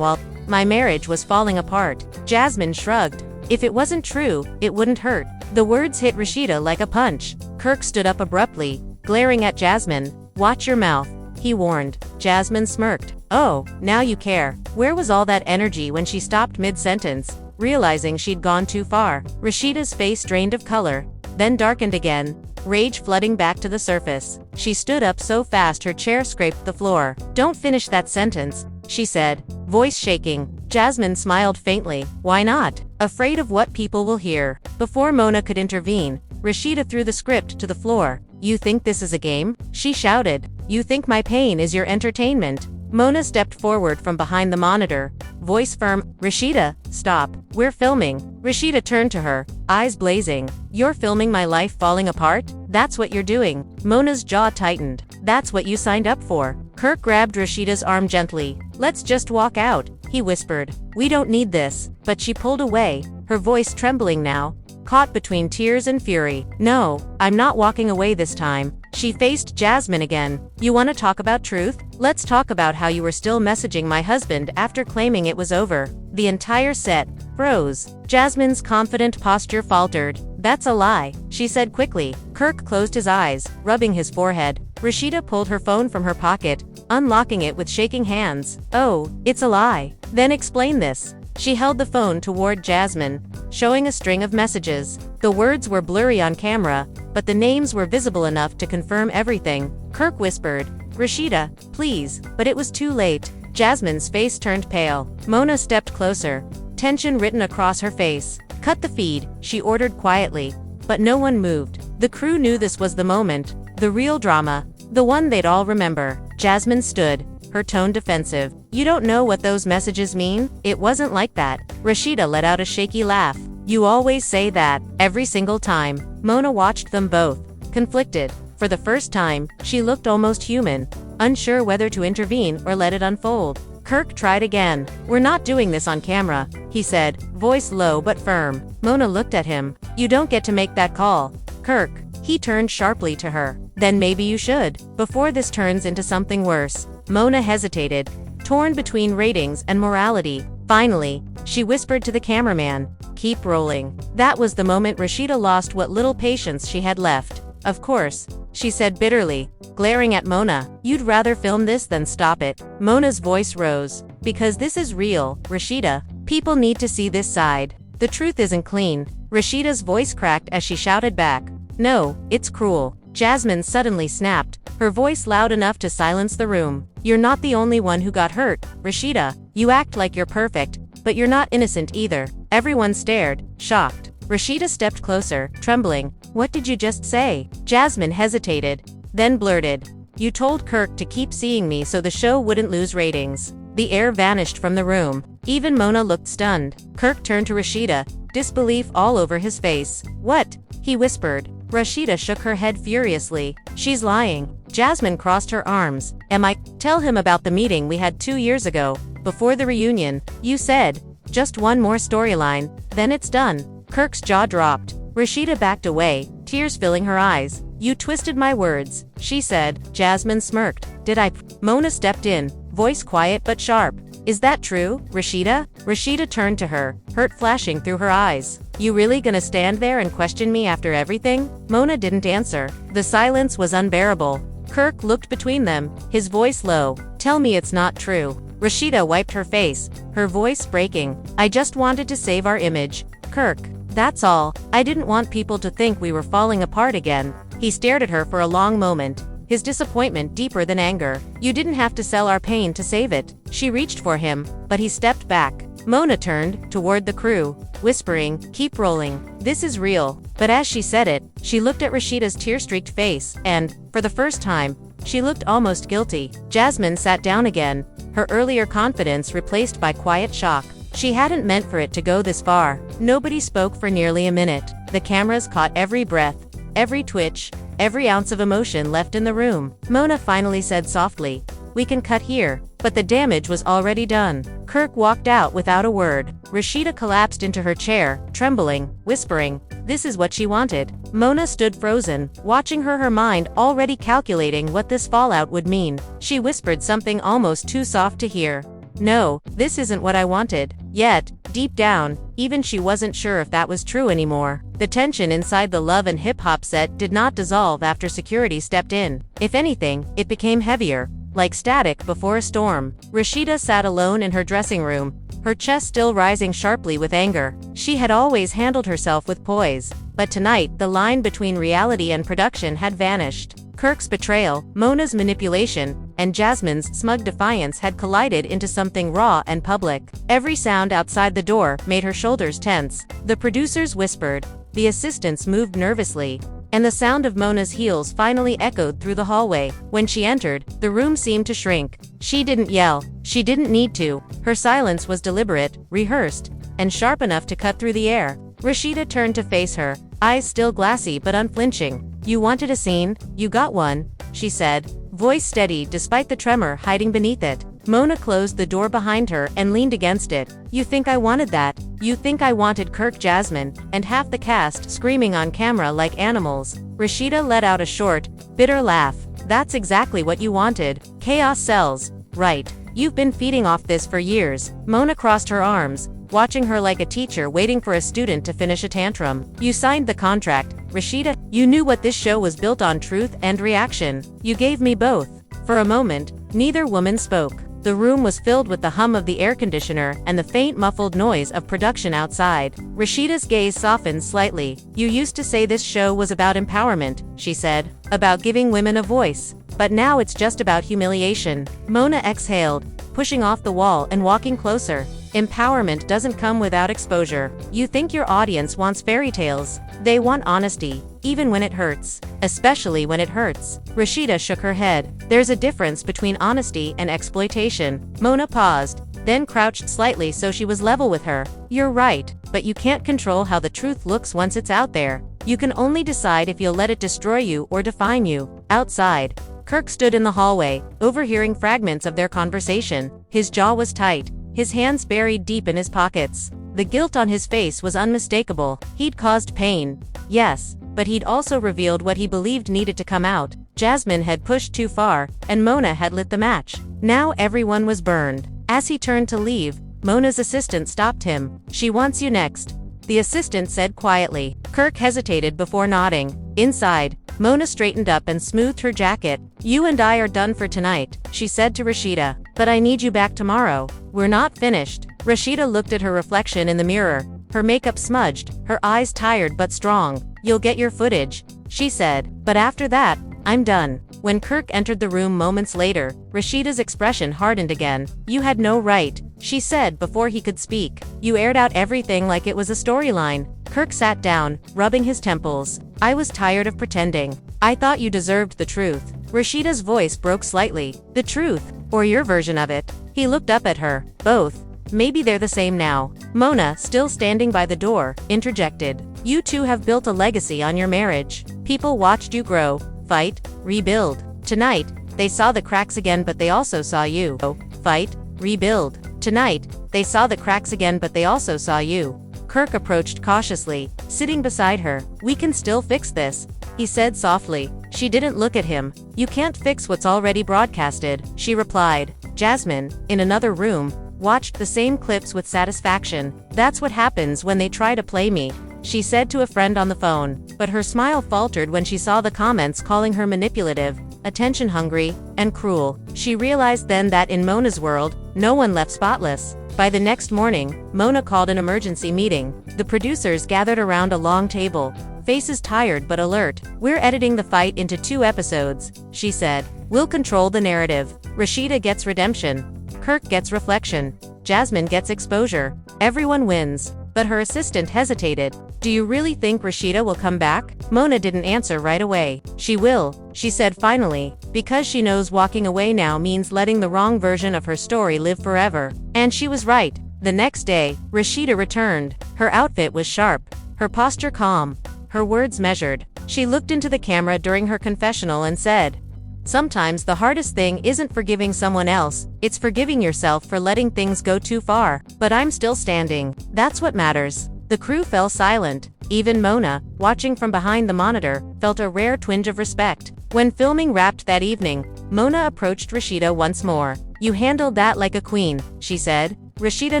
my marriage was falling apart?" Jasmine shrugged. "If it wasn't true, it wouldn't hurt." The words hit Rasheeda like a punch. Kirk stood up abruptly, glaring at Jasmine. "Watch your mouth," he warned. Jasmine smirked. "Oh, now you care." Where was all that energy when she stopped mid-sentence, realizing she'd gone too far? Rasheeda's face drained of color, then darkened again, rage flooding back to the surface. She stood up so fast her chair scraped the floor. "Don't finish that sentence," she said, voice shaking. Jasmine smiled faintly. "Why not?" "Afraid of what people will hear." Before Mona could intervene, Rasheeda threw the script to the floor. "You think this is a game?" she shouted. "You think my pain is your entertainment?" Mona stepped forward from behind the monitor, voice firm. "Rasheeda, stop. We're filming." Rasheeda turned to her, eyes blazing. "You're filming my life falling apart? That's what you're doing?" Mona's jaw tightened. "That's what you signed up for." Kirk grabbed Rasheeda's arm gently. "Let's just walk out," he whispered. "We don't need this." But she pulled away, her voice trembling now, caught between tears and fury. "No, I'm not walking away this time." She faced Jasmine again. "You want to talk about truth? Let's talk about how you were still messaging my husband after claiming it was over." The entire set froze. Jasmine's confident posture faltered. "That's a lie," she said quickly. Kirk closed his eyes, rubbing his forehead. Rasheeda pulled her phone from her pocket, unlocking it with shaking hands. "Oh, it's a lie. Then explain this." She held the phone toward Jasmine, showing a string of messages. The words were blurry on camera, but the names were visible enough to confirm everything. Kirk whispered, "Rasheeda, please," but it was too late. Jasmine's face turned pale. Mona stepped closer, tension written across her face. "Cut the feed," she ordered quietly, but no one moved. The crew knew this was the moment, the real drama, the one they'd all remember. Jasmine stood, her tone defensive. "You don't know what those messages mean? It wasn't like that." Rasheeda let out a shaky laugh. "You always say that, every single time." Mona watched them both, conflicted. For the first time, she looked almost human, unsure whether to intervene or let it unfold. Kirk tried again. "We're not doing this on camera," he said, voice low but firm. Mona looked at him. "You don't get to make that call, Kirk." He turned sharply to her. "Then maybe you should, before this turns into something worse." Mona hesitated, torn between ratings and morality. Finally, she whispered to the cameraman, "Keep rolling." That was the moment Rasheeda lost what little patience she had left. "Of course," she said bitterly, glaring at Mona. "You'd rather film this than stop it." Mona's voice rose. "Because this is real, Rasheeda. People need to see this side. The truth isn't clean." Rasheeda's voice cracked as she shouted back, "No, it's cruel." Jasmine suddenly snapped, her voice loud enough to silence the room. "You're not the only one who got hurt, Rasheeda. You act like you're perfect, but you're not innocent either." Everyone stared, shocked. Rasheeda stepped closer, trembling. "What did you just say?" Jasmine hesitated, then blurted, "You told Kirk to keep seeing me so the show wouldn't lose ratings." The air vanished from the room. Even Mona looked stunned. Kirk turned to Rasheeda, disbelief all over his face. "What?" he whispered. Rasheeda shook her head furiously. "She's lying." Jasmine crossed her arms. "Am I? Tell him about the meeting we had 2 years ago, before the reunion. You said, just one more storyline, then it's done." Kirk's jaw dropped. Rasheeda backed away, tears filling her eyes. "You twisted my words," she said. Jasmine smirked. "Did I?" Mona stepped in, voice quiet but sharp. "Is that true, Rasheeda?" Rasheeda turned to her, hurt flashing through her eyes. "You really gonna stand there and question me after everything?" Mona didn't answer. The silence was unbearable. Kirk looked between them, his voice low. "Tell me it's not true." Rasheeda wiped her face, her voice breaking. "I just wanted to save our image, Kirk. That's all. I didn't want people to think we were falling apart again." He stared at her for a long moment, his disappointment deeper than anger. "You didn't have to sell our pain to save it." She reached for him, but he stepped back. Mona turned toward the crew, whispering, "Keep rolling. This is real." But as she said it, she looked at Rasheeda's tear-streaked face, and, for the first time, she looked almost guilty. Jasmine sat down again, her earlier confidence replaced by quiet shock. She hadn't meant for it to go this far. Nobody spoke for nearly a minute. The cameras caught every breath, every twitch, every ounce of emotion left in the room. Mona finally said softly, "We can cut here." But the damage was already done. Kirk walked out without a word. Rasheeda collapsed into her chair, trembling, whispering, "This is what she wanted." Mona stood frozen, watching her mind already calculating what this fallout would mean. She whispered something almost too soft to hear. "No, this isn't what I wanted." Yet, deep down, even she wasn't sure if that was true anymore. The tension inside the Love and Hip Hop set did not dissolve after security stepped in. If anything, it became heavier, like static before a storm. Rasheeda sat alone in her dressing room, her chest still rising sharply with anger. She had always handled herself with poise, but tonight the line between reality and production had vanished. Kirk's betrayal, Mona's manipulation, and Jasmine's smug defiance had collided into something raw and public. Every sound outside the door made her shoulders tense. The producers whispered, the assistants moved nervously, and the sound of Mona's heels finally echoed through the hallway. When she entered, the room seemed to shrink. She didn't yell. She didn't need to. Her silence was deliberate, rehearsed, and sharp enough to cut through the air. Rasheeda turned to face her, eyes still glassy but unflinching. "You wanted a scene? You got one," she said, voice steady despite the tremor hiding beneath it. Mona closed the door behind her and leaned against it. "You think I wanted that? You think I wanted Kirk, Jasmine, and half the cast screaming on camera like animals?" Rasheeda let out a short, bitter laugh. "That's exactly what you wanted. Chaos sells, right? You've been feeding off this for years." Mona crossed her arms, watching her like a teacher waiting for a student to finish a tantrum. "You signed the contract, Rasheeda. You knew what this show was built on, truth and reaction. You gave me both." For a moment, neither woman spoke. The room was filled with the hum of the air conditioner and the faint muffled noise of production outside. Rasheeda's gaze softened slightly. "You used to say this show was about empowerment," she said, "about giving women a voice. But now it's just about humiliation." Mona exhaled, pushing off the wall and walking closer. "Empowerment doesn't come without exposure. You think your audience wants fairy tales. They want honesty, even when it hurts. Especially when it hurts." Rasheeda shook her head. "There's a difference between honesty and exploitation." Mona paused, then crouched slightly so she was level with her. "You're right, but you can't control how the truth looks once it's out there. You can only decide if you'll let it destroy you or define you." Outside, Kirk stood in the hallway, overhearing fragments of their conversation. His jaw was tight, his hands buried deep in his pockets. The guilt on his face was unmistakable. He'd caused pain, yes, but he'd also revealed what he believed needed to come out. Jasmine had pushed too far, and Mona had lit the match. Now everyone was burned. As he turned to leave, Mona's assistant stopped him. "She wants you next," the assistant said quietly. Kirk hesitated before nodding. Inside, Mona straightened up and smoothed her jacket. "You and I are done for tonight," she said to Rasheeda. "But I need you back tomorrow. We're not finished." Rasheeda looked at her reflection in the mirror, her makeup smudged, her eyes tired but strong. "You'll get your footage," she said. "But after that, I'm done." When Kirk entered the room moments later, Rasheeda's expression hardened again. "You had no right," she said before he could speak. "You aired out everything like it was a storyline." Kirk sat down, rubbing his temples. "I was tired of pretending. I thought you deserved the truth." Rasheeda's voice broke slightly. "The truth, or your version of it?" He looked up at her. "Both. Maybe they're the same now." Mona, still standing by the door, interjected. "You two have built a legacy on your marriage. People watched you grow, fight, rebuild. Tonight, they saw the cracks again, but they also saw you. Fight, rebuild. Tonight, they saw the cracks again, but they also saw you." Kirk approached cautiously, sitting beside her. "We can still fix this," he said softly. She didn't look at him. "You can't fix what's already broadcasted," she replied. Jasmine, in another room, watched the same clips with satisfaction. "That's what happens when they try to play me," she said to a friend on the phone. But her smile faltered when she saw the comments calling her manipulative, attention-hungry, and cruel. She realized then that in Mona's world, no one left spotless. By the next morning, Mona called an emergency meeting. The producers gathered around a long table, faces tired but alert. "We're editing the fight into 2 episodes," she said. "We'll control the narrative. Rasheeda gets redemption. Kirk gets reflection. Jasmine gets exposure. Everyone wins." But her assistant hesitated. "Do you really think Rasheeda will come back?" Mona didn't answer right away. "She will," she said finally, "because she knows walking away now means letting the wrong version of her story live forever." And she was right. The next day, Rasheeda returned. Her outfit was sharp, her posture calm, her words measured. She looked into the camera during her confessional and said, "Sometimes the hardest thing isn't forgiving someone else, it's forgiving yourself for letting things go too far. But I'm still standing. That's what matters." The crew fell silent. Even Mona, watching from behind the monitor, felt a rare twinge of respect. When filming wrapped that evening, Mona approached Rasheeda once more. "You handled that like a queen," she said. Rasheeda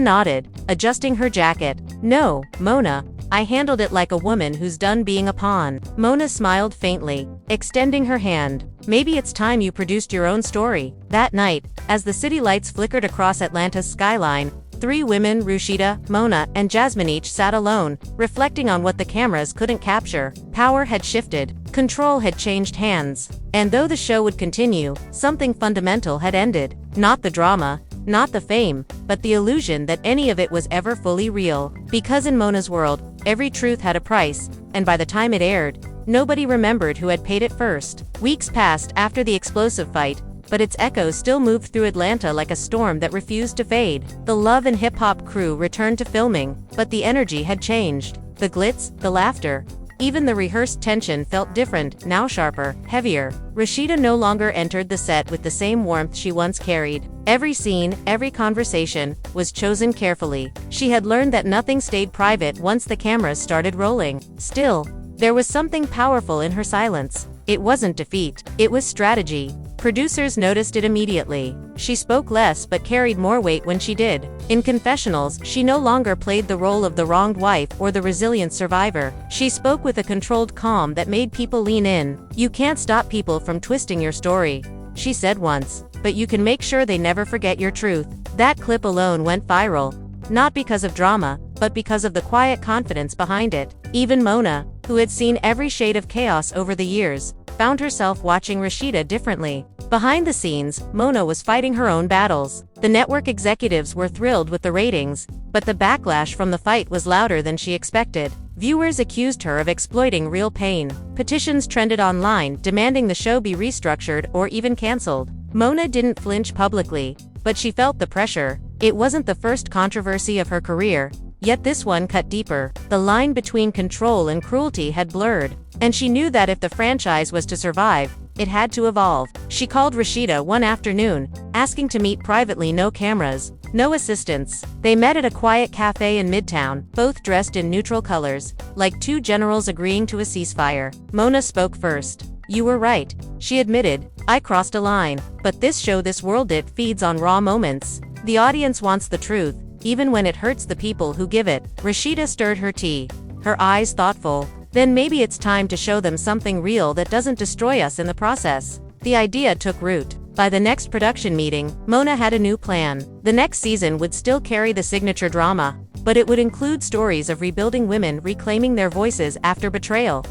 nodded, adjusting her jacket. "No, Mona, I handled it like a woman who's done being a pawn." Mona smiled faintly, extending her hand. "Maybe it's time you produced your own story." That night, as the city lights flickered across Atlanta's skyline, 3 women, Rasheeda, Mona, and Jasmine, each sat alone, reflecting on what the cameras couldn't capture. Power had shifted. Control had changed hands. And though the show would continue, something fundamental had ended. Not the drama, not the fame, but the illusion that any of it was ever fully real. Because in Mona's world, every truth had a price, and by the time it aired, nobody remembered who had paid it first. Weeks passed after the explosive fight, but its echoes still moved through Atlanta like a storm that refused to fade. The Love and Hip Hop crew returned to filming, but the energy had changed. The glitz, the laughter, even the rehearsed tension felt different, now sharper, heavier. Rasheeda no longer entered the set with the same warmth she once carried. Every scene, every conversation, was chosen carefully. She had learned that nothing stayed private once the cameras started rolling. Still, there was something powerful in her silence. It wasn't defeat, it was strategy. Producers noticed it immediately. She spoke less but carried more weight when she did. In confessionals, she no longer played the role of the wronged wife or the resilient survivor. She spoke with a controlled calm that made people lean in. "You can't stop people from twisting your story," she said once, "but you can make sure they never forget your truth." That clip alone went viral, not because of drama, but because of the quiet confidence behind it. Even Mona, who had seen every shade of chaos over the years, found herself watching Rasheeda differently. Behind the scenes, Mona was fighting her own battles. The network executives were thrilled with the ratings, but the backlash from the fight was louder than she expected. Viewers accused her of exploiting real pain. Petitions trended online, demanding the show be restructured or even canceled. Mona didn't flinch publicly, but she felt the pressure. It wasn't the first controversy of her career, yet this one cut deeper. The line between control and cruelty had blurred, and she knew that if the franchise was to survive, it had to evolve. She called Rasheeda one afternoon, asking to meet privately, no cameras, no assistants. They met at a quiet cafe in Midtown, both dressed in neutral colors, like 2 generals agreeing to a ceasefire. Mona spoke first. "You were right," she admitted. "I crossed a line. But this show, this world, it feeds on raw moments. The audience wants the truth, even when it hurts the people who give it. Rasheeda stirred her tea, her eyes thoughtful. Then maybe it's time to show them something real that doesn't destroy us in the process. The idea took root. By the next production meeting, Mona had a new plan. The next season would still carry the signature drama, but it would include stories of rebuilding women reclaiming their voices after betrayal.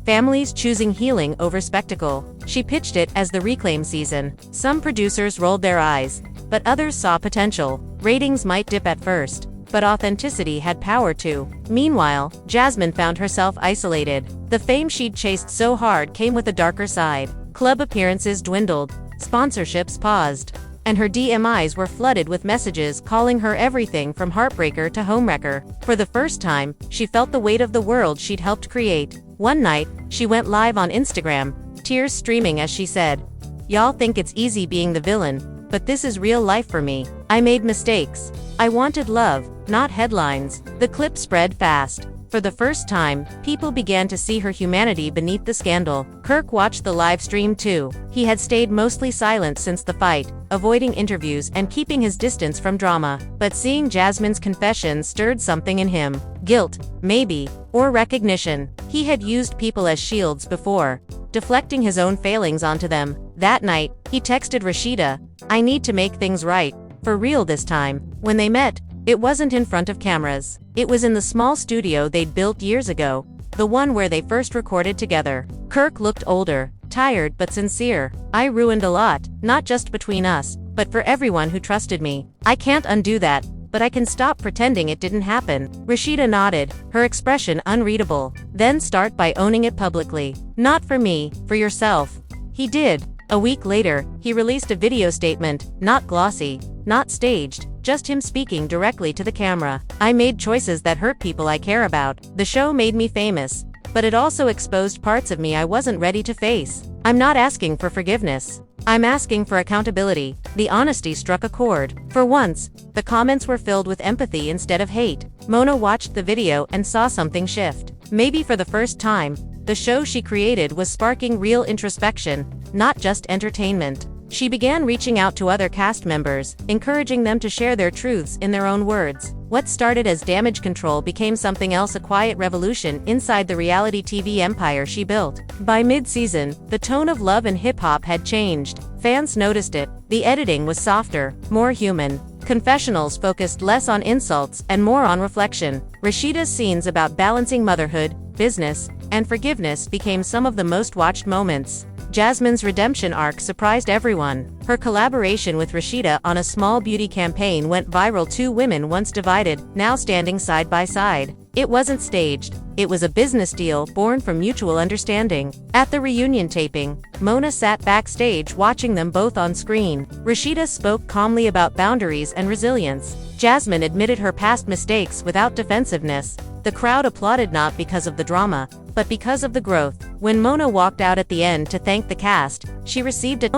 Families choosing healing over spectacle. She pitched it as the reclaim season. Some producers rolled their eyes, but others saw potential. Ratings might dip at first, but authenticity had power too. Meanwhile, Jasmine found herself isolated. The fame she'd chased so hard came with a darker side. Club appearances dwindled, sponsorships paused, and her DMs were flooded with messages calling her everything from heartbreaker to homewrecker. For the first time, she felt the weight of the world she'd helped create. One night, she went live on Instagram, tears streaming as she said, "Y'all think it's easy being the villain, but this is real life for me. I made mistakes. I wanted love, not headlines." The clip spread fast. For the first time, people began to see her humanity beneath the scandal. Kirk watched the live stream too. He had stayed mostly silent since the fight, avoiding interviews and keeping his distance from drama. But seeing Jasmine's confession stirred something in him. Guilt, maybe, or recognition. He had used people as shields before, deflecting his own failings onto them. That night, he texted Rasheeda, "I need to make things right, for real this time." When they met, it wasn't in front of cameras. It was in the small studio they'd built years ago, the one where they first recorded together. Kirk looked older, tired but sincere. "I ruined a lot, not just between us, but for everyone who trusted me. I can't undo that, but I can stop pretending it didn't happen." Rasheeda nodded, her expression unreadable. "Then start by owning it publicly. Not for me, for yourself." He did. A week later, he released a video statement, not glossy, not staged, just him speaking directly to the camera. "I made choices that hurt people I care about. The show made me famous, but it also exposed parts of me I wasn't ready to face. I'm not asking for forgiveness. I'm asking for accountability." The honesty struck a chord. For once, the comments were filled with empathy instead of hate. Mona watched the video and saw something shift. Maybe for the first time, the show she created was sparking real introspection, not just entertainment. She began reaching out to other cast members, encouraging them to share their truths in their own words. What started as damage control became something else, a quiet revolution inside the reality TV empire she built. By mid-season, the tone of Love and Hip Hop had changed. Fans noticed it. The editing was softer, more human. Confessionals focused less on insults and more on reflection. Rasheeda's scenes about balancing motherhood, business, and forgiveness became some of the most watched moments. Jasmine's redemption arc surprised everyone. Her collaboration with Rasheeda on a small beauty campaign went viral. Two women once divided, now standing side by side. It wasn't staged. It was a business deal born from mutual understanding. At the reunion taping, Mona sat backstage watching them both on screen. Rasheeda spoke calmly about boundaries and resilience. Jasmine admitted her past mistakes without defensiveness. The crowd applauded not because of the drama, but because of the growth. When Mona walked out at the end to thank the cast, she received a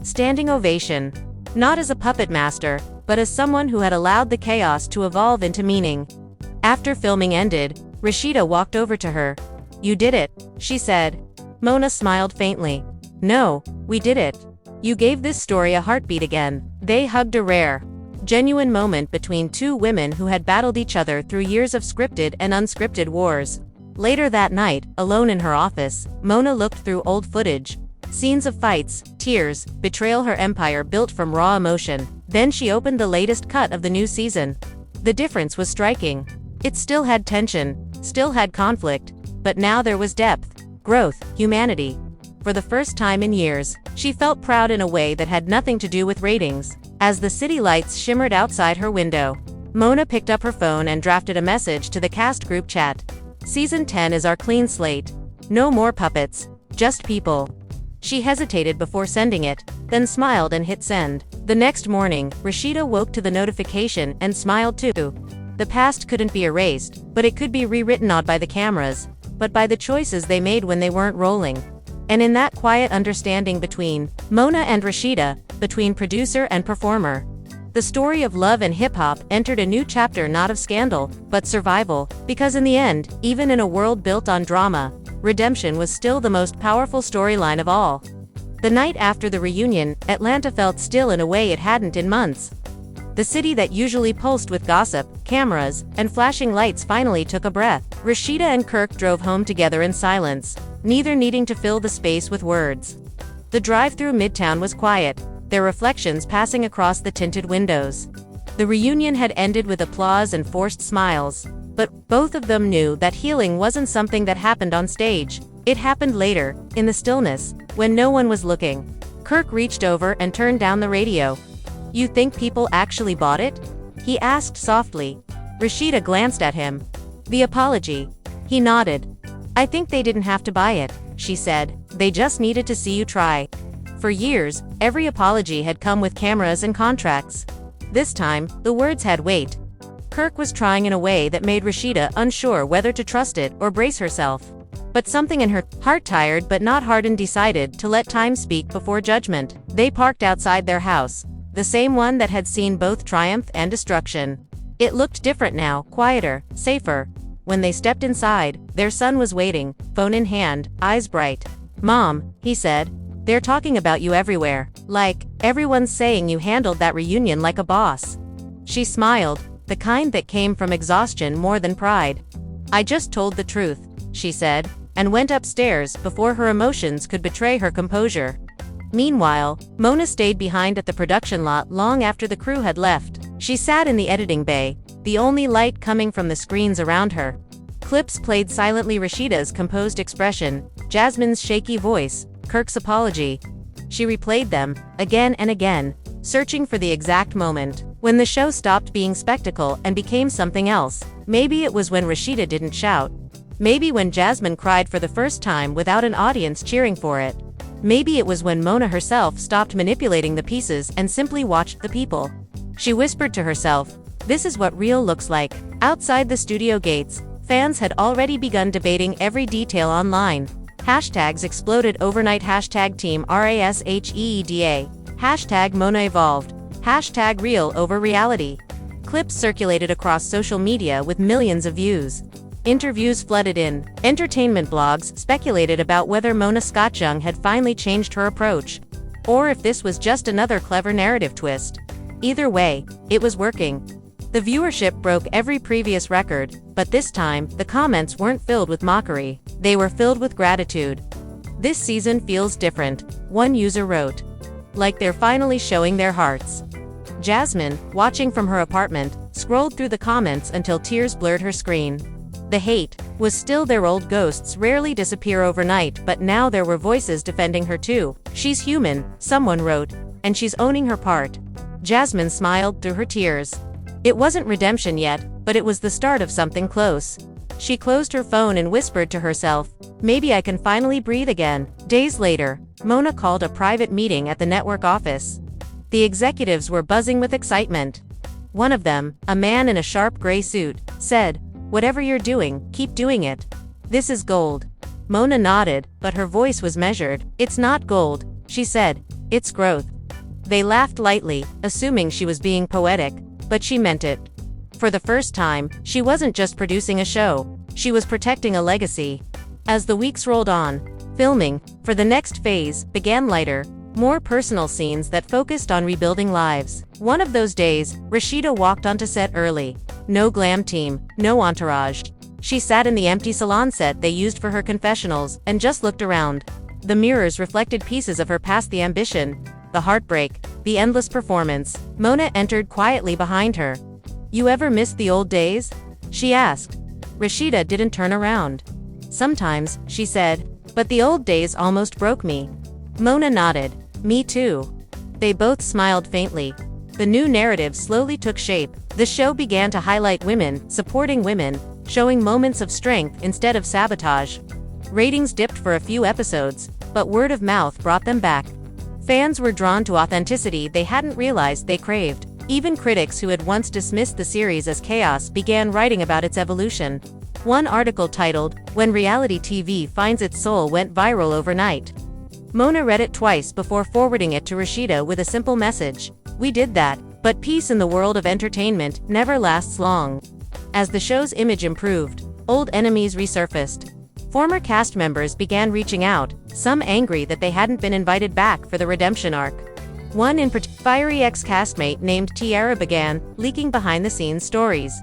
standing ovation. Not as a puppet master, but as someone who had allowed the chaos to evolve into meaning. After filming ended, Rasheeda walked over to her. "You did it," she said. Mona smiled faintly. "No, we did it. You gave this story a heartbeat again." They hugged, a rare, genuine moment between two women who had battled each other through years of scripted and unscripted wars. Later that night, alone in her office, Mona looked through old footage. Scenes of fights, tears, betrayal, her empire built from raw emotion. Then she opened the latest cut of the new season. The difference was striking. It still had tension, still had conflict, but now there was depth, growth, humanity. For the first time in years, she felt proud in a way that had nothing to do with ratings. As the city lights shimmered outside her window, Mona picked up her phone and drafted a message to the cast group chat. "Season 10 is our clean slate. No more puppets, just people." She hesitated before sending it, then smiled and hit send. The next morning, Rasheeda woke to the notification and smiled too. The past couldn't be erased, but it could be rewritten not by the cameras, but by the choices they made when they weren't rolling. And in that quiet understanding between Mona and Rasheeda, between producer and performer, the story of Love and Hip Hop entered a new chapter, not of scandal, but survival. Because in the end, even in a world built on drama, redemption was still the most powerful storyline of all. The night after the reunion, Atlanta felt still in a way it hadn't in months. The city that usually pulsed with gossip, cameras, and flashing lights finally took a breath. Rasheeda and Kirk drove home together in silence, neither needing to fill the space with words. The drive through Midtown was quiet, their reflections passing across the tinted windows. The reunion had ended with applause and forced smiles, but both of them knew that healing wasn't something that happened on stage. It happened later, in the stillness, when no one was looking. Kirk reached over and turned down the radio. "You think people actually bought it?" he asked softly. Rasheeda glanced at him. "The apology." He nodded. "I think they didn't have to buy it," she said. "They just needed to see you try." For years, every apology had come with cameras and contracts. This time, the words had weight. Kirk was trying in a way that made Rasheeda unsure whether to trust it or brace herself. But something in her heart, tired but not hardened, decided to let time speak before judgment. They parked outside their house, the same one that had seen both triumph and destruction. It looked different now, quieter, safer. When they stepped inside, their son was waiting, phone in hand, eyes bright. "Mom," he said, "they're talking about you everywhere. Like, everyone's saying you handled that reunion like a boss." She smiled, the kind that came from exhaustion more than pride. "I just told the truth," she said, and went upstairs before her emotions could betray her composure. Meanwhile, Mona stayed behind at the production lot long after the crew had left. She sat in the editing bay, the only light coming from the screens around her. Clips played silently: Rasheeda's composed expression, Jasmine's shaky voice, Kirk's apology. She replayed them, again and again, searching for the exact moment when the show stopped being spectacle and became something else. Maybe it was when Rasheeda didn't shout. Maybe when Jasmine cried for the first time without an audience cheering for it. Maybe it was when Mona herself stopped manipulating the pieces and simply watched the people. She whispered to herself, "This is what real looks like." Outside the studio gates, fans had already begun debating every detail online. Hashtags exploded overnight: hashtag Team RASHEEDA, hashtag Mona evolved, hashtag real over reality. Clips circulated across social media with millions of views. Interviews flooded in. Entertainment blogs speculated about whether Mona Scott-Young had finally changed her approach, or if this was just another clever narrative twist. Either way, it was working. The viewership broke every previous record, but this time, the comments weren't filled with mockery. They were filled with gratitude. "This season feels different," one user wrote. "Like they're finally showing their hearts." Jasmine, watching from her apartment, scrolled through the comments until tears blurred her screen. The hate was still there. Old ghosts rarely disappear overnight, but now there were voices defending her too. "She's human," someone wrote, "and she's owning her part." Jasmine smiled through her tears. It wasn't redemption yet, but it was the start of something close. She closed her phone and whispered to herself, "Maybe I can finally breathe again." Days later, Mona called a private meeting at the network office. The executives were buzzing with excitement. One of them, a man in a sharp gray suit, said, "Whatever you're doing, keep doing it. This is gold." Mona nodded, but her voice was measured. "It's not gold," she said. "It's growth." They laughed lightly, assuming she was being poetic, but she meant it. For the first time, she wasn't just producing a show, she was protecting a legacy. As the weeks rolled on, filming for the next phase began lighter, more personal scenes that focused on rebuilding lives. One of those days, Rasheeda walked onto set early. No glam team, no entourage. She sat in the empty salon set they used for her confessionals and just looked around. The mirrors reflected pieces of her past: the ambition, the heartbreak, the endless performance. Mona entered quietly behind her. "You ever miss the old days?" she asked. Rasheeda didn't turn around. "Sometimes," she said, "but the old days almost broke me." Mona nodded. "Me too." They both smiled faintly. The new narrative slowly took shape. The show began to highlight women, supporting women, showing moments of strength instead of sabotage. Ratings dipped for a few episodes, but word of mouth brought them back. Fans were drawn to authenticity they hadn't realized they craved. Even critics who had once dismissed the series as chaos began writing about its evolution. One article titled, "When Reality TV Finds Its Soul," went viral overnight. Mona read it twice before forwarding it to Rasheeda with a simple message: "We did that, but peace in the world of entertainment never lasts long." As the show's image improved, old enemies resurfaced. Former cast members began reaching out, some angry that they hadn't been invited back for the redemption arc. One in particular, fiery ex-castmate named Tiara began leaking behind-the-scenes stories,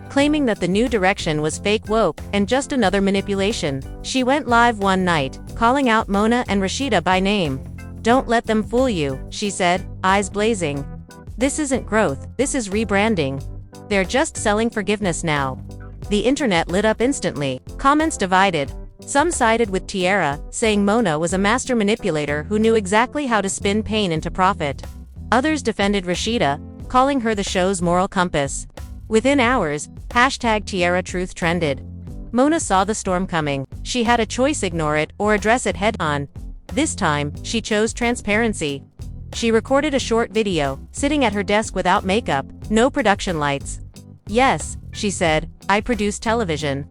claiming that the new direction was fake woke and just another manipulation. She went live one night, calling out Mona and Rasheeda by name. "Don't let them fool you," she said, eyes blazing. "This isn't growth, this is rebranding. They're just selling forgiveness now." The internet lit up instantly, comments divided. Some sided with Tiara, saying Mona was a master manipulator who knew exactly how to spin pain into profit. Others defended Rasheeda, calling her the show's moral compass. Within hours, #TiaraTruth trended. Mona saw the storm coming. She had a choice: ignore it or address it head-on. This time, she chose transparency. She recorded a short video, sitting at her desk without makeup, no production lights. "Yes," she said, "I produce television.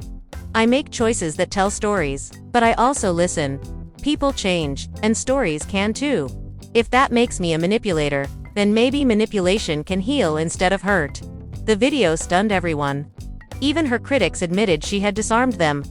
I make choices that tell stories. But I also listen. People change, and stories can too. If that makes me a manipulator, then maybe manipulation can heal instead of hurt." The video stunned everyone. Even her critics admitted she had disarmed them.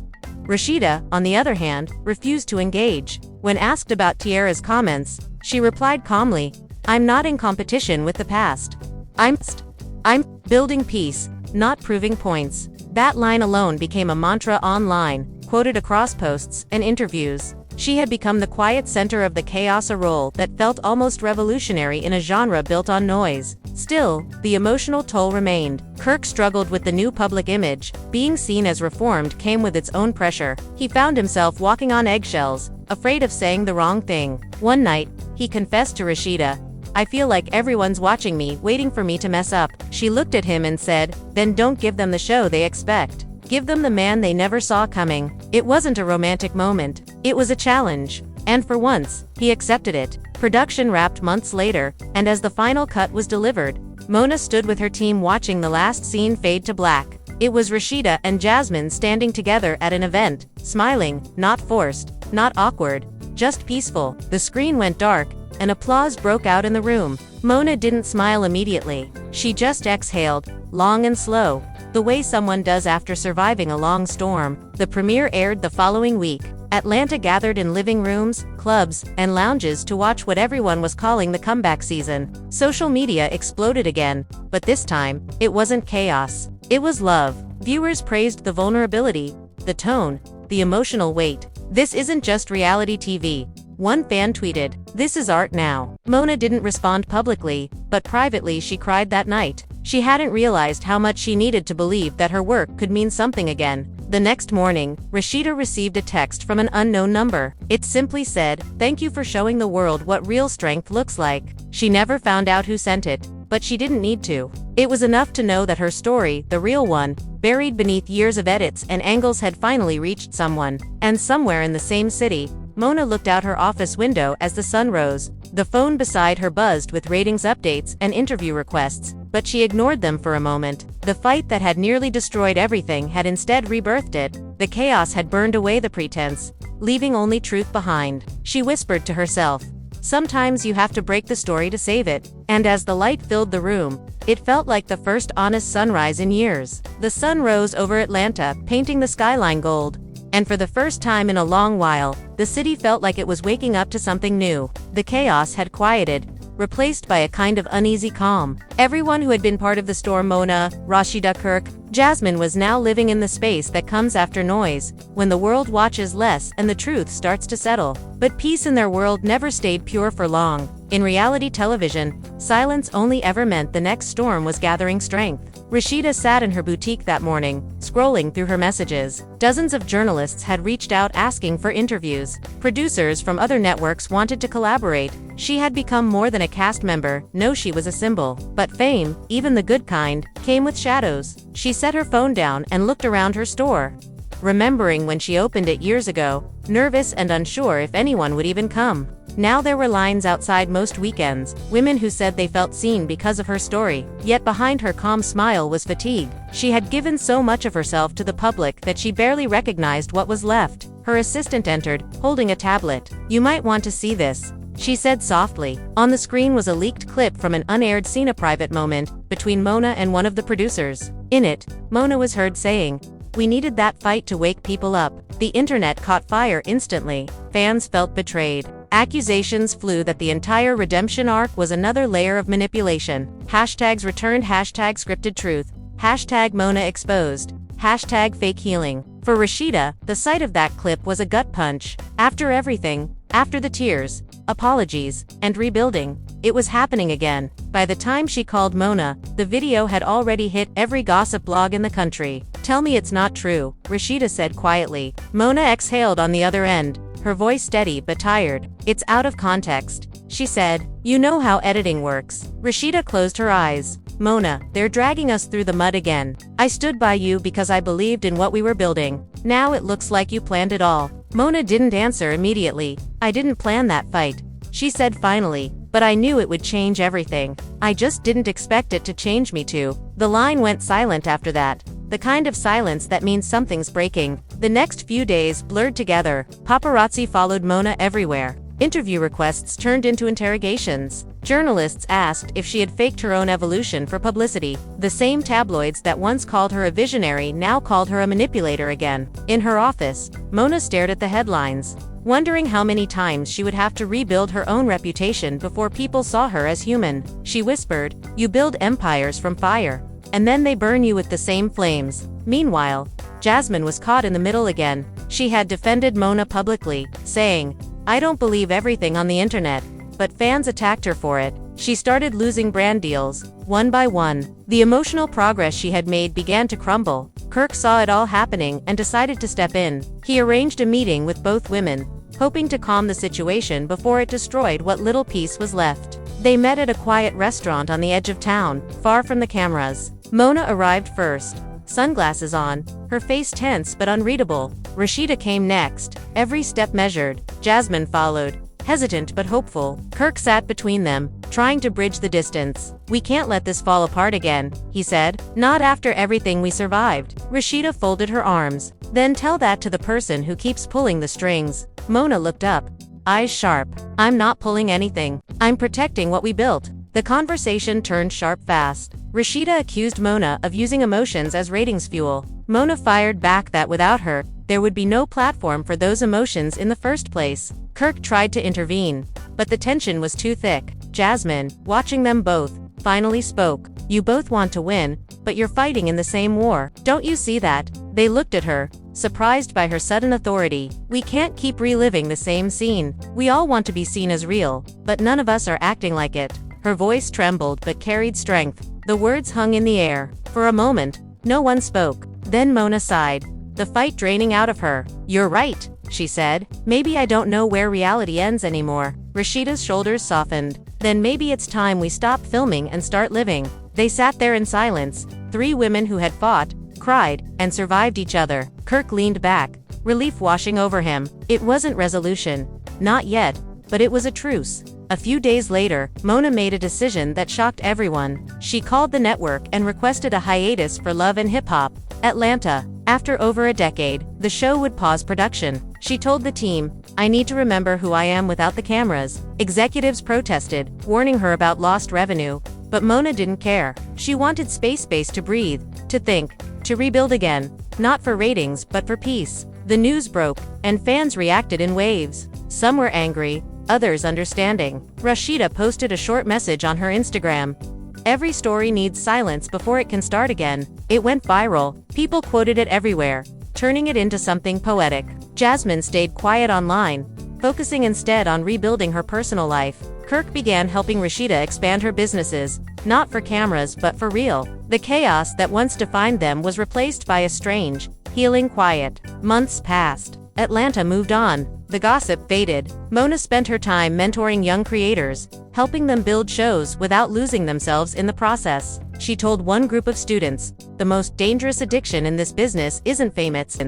Rasheeda, on the other hand, refused to engage. When asked about Tiara's comments, she replied calmly, "I'm not in competition with the past. I'm building peace, not proving points." That line alone became a mantra online, quoted across posts and interviews. She had become the quiet center of the chaos, a role that felt almost revolutionary in a genre built on noise. Still, the emotional toll remained. Kirk struggled with the new public image. Being seen as reformed came with its own pressure. He found himself walking on eggshells, afraid of saying the wrong thing. One night, he confessed to Rasheeda, "I feel like everyone's watching me, waiting for me to mess up." She looked at him and said, "Then don't give them the show they expect. Give them the man they never saw coming." It wasn't a romantic moment. It was a challenge. And for once, he accepted it. Production wrapped months later, and as the final cut was delivered, Mona stood with her team watching the last scene fade to black. It was Rasheeda and Jasmine standing together at an event, smiling, not forced, not awkward, just peaceful. The screen went dark, and applause broke out in the room. Mona didn't smile immediately. She just exhaled, long and slow, the way someone does after surviving a long storm. The premiere aired the following week. Atlanta gathered in living rooms, clubs, and lounges to watch what everyone was calling the comeback season. Social media exploded again, but this time, it wasn't chaos. It was love. Viewers praised the vulnerability, the tone, the emotional weight. "This isn't just reality TV." One fan tweeted, "This is art now." Mona didn't respond publicly, but privately she cried that night. She hadn't realized how much she needed to believe that her work could mean something again. The next morning, Rasheeda received a text from an unknown number. It simply said, "Thank you for showing the world what real strength looks like." She never found out who sent it, but she didn't need to. It was enough to know that her story, the real one, buried beneath years of edits and angles, had finally reached someone. And somewhere in the same city, Mona looked out her office window as the sun rose. The phone beside her buzzed with ratings updates and interview requests, but she ignored them for a moment. The fight that had nearly destroyed everything had instead rebirthed it. The chaos had burned away the pretense, leaving only truth behind. She whispered to herself, "Sometimes you have to break the story to save it." And as the light filled the room, it felt like the first honest sunrise in years. The sun rose over Atlanta, painting the skyline gold. And for the first time in a long while, the city felt like it was waking up to something new. The chaos had quieted, replaced by a kind of uneasy calm. Everyone who had been part of the storm, Mona, Rasheeda, Kirk, Jasmine, was now living in the space that comes after noise, when the world watches less and the truth starts to settle. But peace in their world never stayed pure for long. In reality television, silence only ever meant the next storm was gathering strength. Rasheeda sat in her boutique that morning, scrolling through her messages. Dozens of journalists had reached out asking for interviews. Producers from other networks wanted to collaborate. She had become more than a cast member. No, she was a symbol. But fame, even the good kind, came with shadows. She set her phone down and looked around her store, remembering when she opened it years ago, nervous and unsure if anyone would even come. Now there were lines outside most weekends, women who said they felt seen because of her story. Yet behind her calm smile was fatigue. She had given so much of herself to the public that she barely recognized what was left. Her assistant entered, holding a tablet. "You might want to see this," she said softly. On the screen was a leaked clip from an unaired scene, a private moment between Mona and one of the producers. In it, Mona was heard saying, "We needed that fight to wake people up." The internet caught fire instantly. Fans felt betrayed. Accusations flew that the entire redemption arc was another layer of manipulation. Hashtags returned, hashtag scripted truth, hashtag Mona exposed, hashtag fake healing. For Rasheeda, the sight of that clip was a gut punch. After everything, after the tears, apologies, and rebuilding, it was happening again. By the time she called Mona, the video had already hit every gossip blog in the country. "Tell me it's not true," Rasheeda said quietly. Mona exhaled on the other end, her voice steady but tired. "It's out of context," she said. "You know how editing works." Rasheeda closed her eyes. "Mona, they're dragging us through the mud again. I stood by you because I believed in what we were building. Now it looks like you planned it all." Mona didn't answer immediately. "I didn't plan that fight," she said finally, "but I knew it would change everything. I just didn't expect it to change me too." The line went silent after that. The kind of silence that means something's breaking. The next few days blurred together. Paparazzi followed Mona everywhere. Interview requests turned into interrogations. Journalists asked if she had faked her own evolution for publicity. The same tabloids that once called her a visionary now called her a manipulator again. In her office, Mona stared at the headlines, wondering how many times she would have to rebuild her own reputation before people saw her as human. She whispered, "You build empires from fire, and then they burn you with the same flames." Meanwhile, Jasmine was caught in the middle again. She had defended Mona publicly, saying, "I don't believe everything on the internet," but fans attacked her for it. She started losing brand deals, one by one. The emotional progress she had made began to crumble. Kirk saw it all happening and decided to step in. He arranged a meeting with both women, hoping to calm the situation before it destroyed what little peace was left. They met at a quiet restaurant on the edge of town, far from the cameras. Mona arrived first, sunglasses on, her face tense but unreadable. Rasheeda came next, every step measured. Jasmine followed, hesitant but hopeful. Kirk sat between them, trying to bridge the distance. "We can't let this fall apart again," he said. "Not after everything we survived." Rasheeda folded her arms. "Then tell that to the person who keeps pulling the strings." Mona looked up, eyes sharp. "I'm not pulling anything. I'm protecting what we built." The conversation turned sharp fast. Rasheeda accused Mona of using emotions as ratings fuel. Mona fired back that without her, there would be no platform for those emotions in the first place. Kirk tried to intervene, but the tension was too thick. Jasmine, watching them both, finally spoke. "You both want to win, but you're fighting in the same war. Don't you see that?" They looked at her, surprised by her sudden authority. "We can't keep reliving the same scene. We all want to be seen as real, but none of us are acting like it." Her voice trembled but carried strength. The words hung in the air. For a moment, no one spoke. Then Mona sighed, the fight draining out of her. "You're right," she said. "Maybe I don't know where reality ends anymore." Rasheeda's shoulders softened. "Then maybe it's time we stop filming and start living." They sat there in silence, three women who had fought, cried, and survived each other. Kirk leaned back, relief washing over him. It wasn't resolution. Not yet, but it was a truce. A few days later, Mona made a decision that shocked everyone. She called the network and requested a hiatus for Love and Hip Hop Atlanta. After over a decade, the show would pause production. She told the team, "I need to remember who I am without the cameras." Executives protested, warning her about lost revenue, but Mona didn't care. She wanted space to breathe, to think, to rebuild again, not for ratings but for peace. The news broke, and fans reacted in waves. Some were angry, others understanding. Rasheeda posted a short message on her Instagram. "Every story needs silence before it can start again." It went viral. People quoted it everywhere, turning it into something poetic. Jasmine stayed quiet online, focusing instead on rebuilding her personal life. Kirk began helping Rasheeda expand her businesses, not for cameras but for real. The chaos that once defined them was replaced by a strange, healing quiet. Months passed. Atlanta moved on. The gossip faded. Mona spent her time mentoring young creators, helping them build shows without losing themselves in the process. She told one group of students, "The most dangerous addiction in this business isn't fame, it's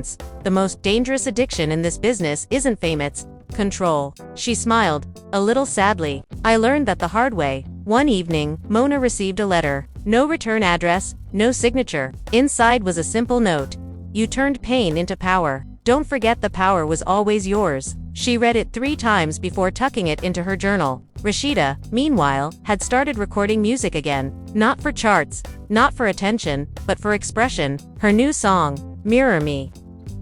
the most dangerous addiction in this business isn't fame, it's control." She smiled, a little sadly. "I learned that the hard way." One evening, Mona received a letter. No return address, no signature. Inside was a simple note. "You turned pain into power. Don't forget the power was always yours." She read it 3 times before tucking it into her journal. Rasheeda, meanwhile, had started recording music again. Not for charts, not for attention, but for expression. Her new song, "Mirror Me,"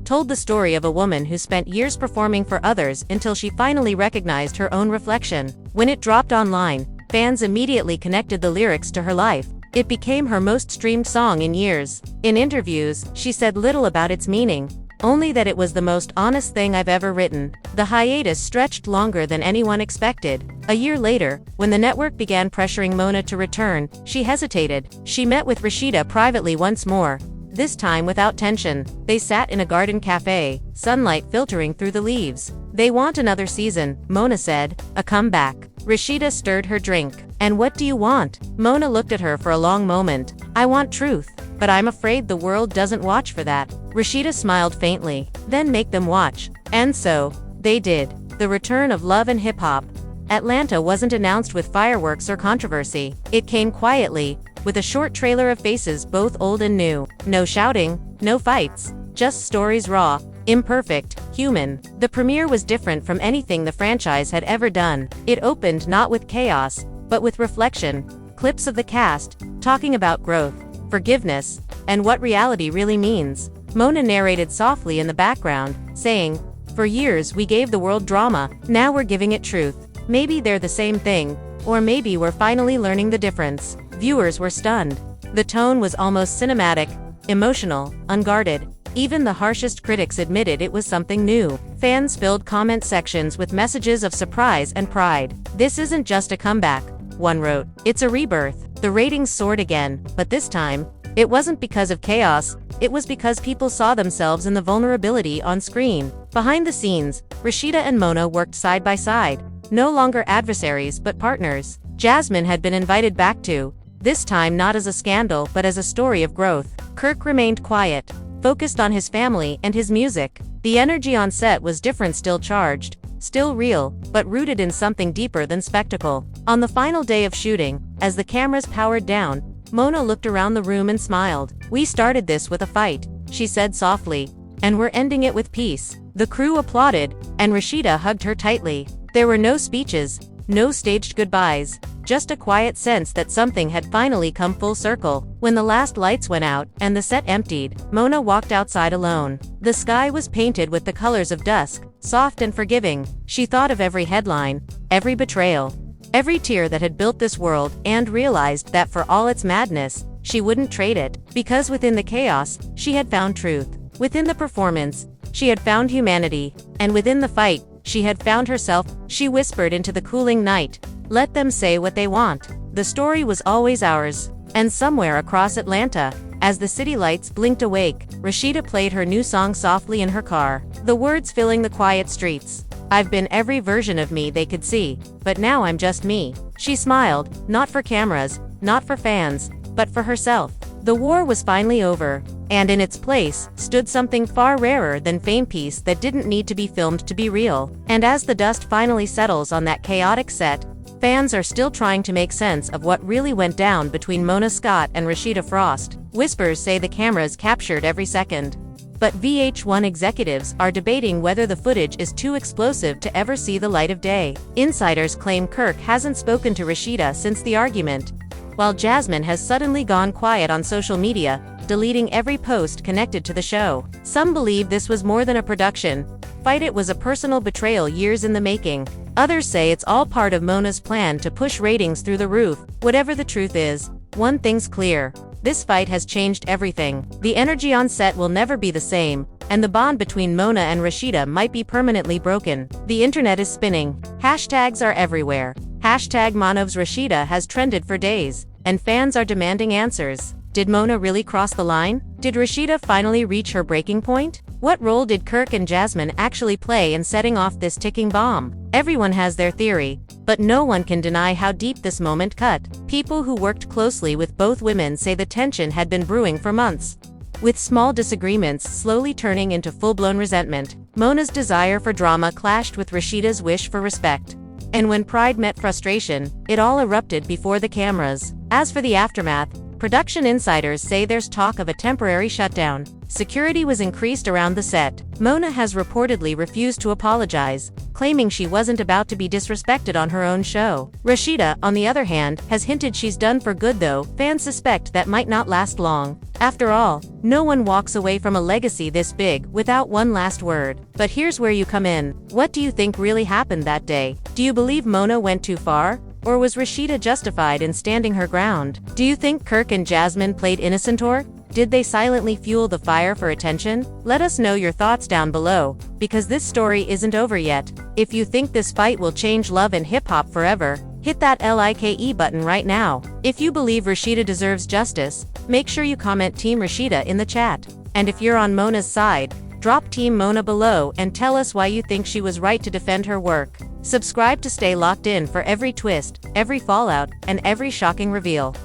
told the story of a woman who spent years performing for others until she finally recognized her own reflection. When it dropped online, fans immediately connected the lyrics to her life. It became her most streamed song in years. In interviews, she said little about its meaning, only that it was the most honest thing I've ever written. The hiatus stretched longer than anyone expected. A year later, when the network began pressuring Mona to return, she hesitated. She met with Rasheeda privately once more, this time without tension. They sat in a garden cafe, sunlight filtering through the leaves. "They want another season," Mona said, "a comeback." Rasheeda stirred her drink. "And what do you want?" Mona looked at her for a long moment. "I want truth, but I'm afraid the world doesn't watch for that." Rasheeda smiled faintly. "Then make them watch." And so, they did. The return of love and hip-hop. Atlanta wasn't announced with fireworks or controversy. It came quietly, with a short trailer of faces both old and new. No shouting, no fights, just stories raw, imperfect, human. The premiere was different from anything the franchise had ever done. It opened not with chaos, but with reflection. Clips of the cast, talking about growth, forgiveness, and what reality really means. Mona narrated softly in the background, saying, "For years we gave the world drama, now we're giving it truth. Maybe they're the same thing, or maybe we're finally learning the difference." Viewers were stunned. The tone was almost cinematic, emotional, unguarded. Even the harshest critics admitted it was something new. Fans filled comment sections with messages of surprise and pride. "This isn't just a comeback," one wrote. "It's a rebirth." The ratings soared again, but this time, it wasn't because of chaos, it was because people saw themselves in the vulnerability on screen. Behind the scenes, Rasheeda and Mona worked side by side, no longer adversaries but partners. Jasmine had been invited back too, this time not as a scandal but as a story of growth. Kirk remained quiet, focused on his family and his music. The energy on set was different, still charged, still real, but rooted in something deeper than spectacle. On the final day of shooting, as the cameras powered down, Mona looked around the room and smiled. "We started this with a fight," she said softly, "and we're ending it with peace." The crew applauded, and Rasheeda hugged her tightly. There were no speeches, no staged goodbyes, just a quiet sense that something had finally come full circle. When the last lights went out, and the set emptied, Mona walked outside alone. The sky was painted with the colors of dusk, soft and forgiving. She thought of every headline, every betrayal, every tear that had built this world, and realized that for all its madness, she wouldn't trade it. Because within the chaos, she had found truth. Within the performance, she had found humanity. And within the fight, she had found herself. She whispered into the cooling night, "Let them say what they want. The story was always ours." And somewhere across Atlanta, as the city lights blinked awake, Rasheeda played her new song softly in her car, the words filling the quiet streets. "I've been every version of me they could see, but now I'm just me." She smiled, not for cameras, not for fans, but for herself. The war was finally over, and in its place stood something far rarer than fame, peace that didn't need to be filmed to be real. And as the dust finally settles on that chaotic set, fans are still trying to make sense of what really went down between Mona Scott and Rasheeda Frost. Whispers say the cameras captured every second, but VH1 executives are debating whether the footage is too explosive to ever see the light of day. Insiders claim Kirk hasn't spoken to Rasheeda since the argument, while Jasmine has suddenly gone quiet on social media, deleting every post connected to the show. Some believe this was more than a production fight, it was a personal betrayal years in the making. Others say it's all part of Mona's plan to push ratings through the roof. Whatever the truth is, one thing's clear: this fight has changed everything. The energy on set will never be the same, and the bond between Mona and Rasheeda might be permanently broken. The internet is spinning. Hashtags are everywhere. Hashtag Manov's Rasheeda has trended for days, and fans are demanding answers. Did Mona really cross the line? Did Rasheeda finally reach her breaking point? What role did Kirk and Jasmine actually play in setting off this ticking bomb? Everyone has their theory, but no one can deny how deep this moment cut. People who worked closely with both women say the tension had been brewing for months, with small disagreements slowly turning into full-blown resentment. Mona's desire for drama clashed with Rasheeda's wish for respect. And when pride met frustration, it all erupted before the cameras. As for the aftermath, Production insiders say there's talk of a temporary shutdown. Security was increased around the set. Mona has reportedly refused to apologize, claiming she wasn't about to be disrespected on her own show. Rasheeda, on the other hand, has hinted she's done for good, though fans suspect that might not last long. After all, no one walks away from a legacy this big without one last word. But here's where you come in. What do you think really happened that day? Do you believe Mona went too far? Or was Rasheeda justified in standing her ground? Do you think Kirk and Jasmine played innocent, or did they silently fuel the fire for attention? Let us know your thoughts down below, because this story isn't over yet. If you think this fight will change love and hip-hop forever, hit that like button right now. If you believe Rasheeda deserves justice, make sure you comment Team Rasheeda in the chat. And if you're on Mona's side, drop Team Mona below and tell us why you think she was right to defend her work. Subscribe to stay locked in for every twist, every fallout, and every shocking reveal.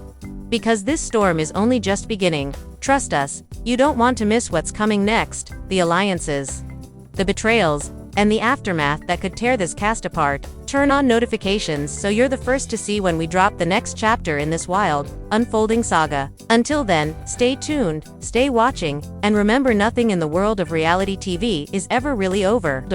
Because this storm is only just beginning, trust us, you don't want to miss what's coming next. The alliances, the betrayals, and the aftermath that could tear this cast apart. Turn on notifications so you're the first to see when we drop the next chapter in this wild, unfolding saga. Until then, stay tuned, stay watching, and remember, nothing in the world of reality TV is ever really over.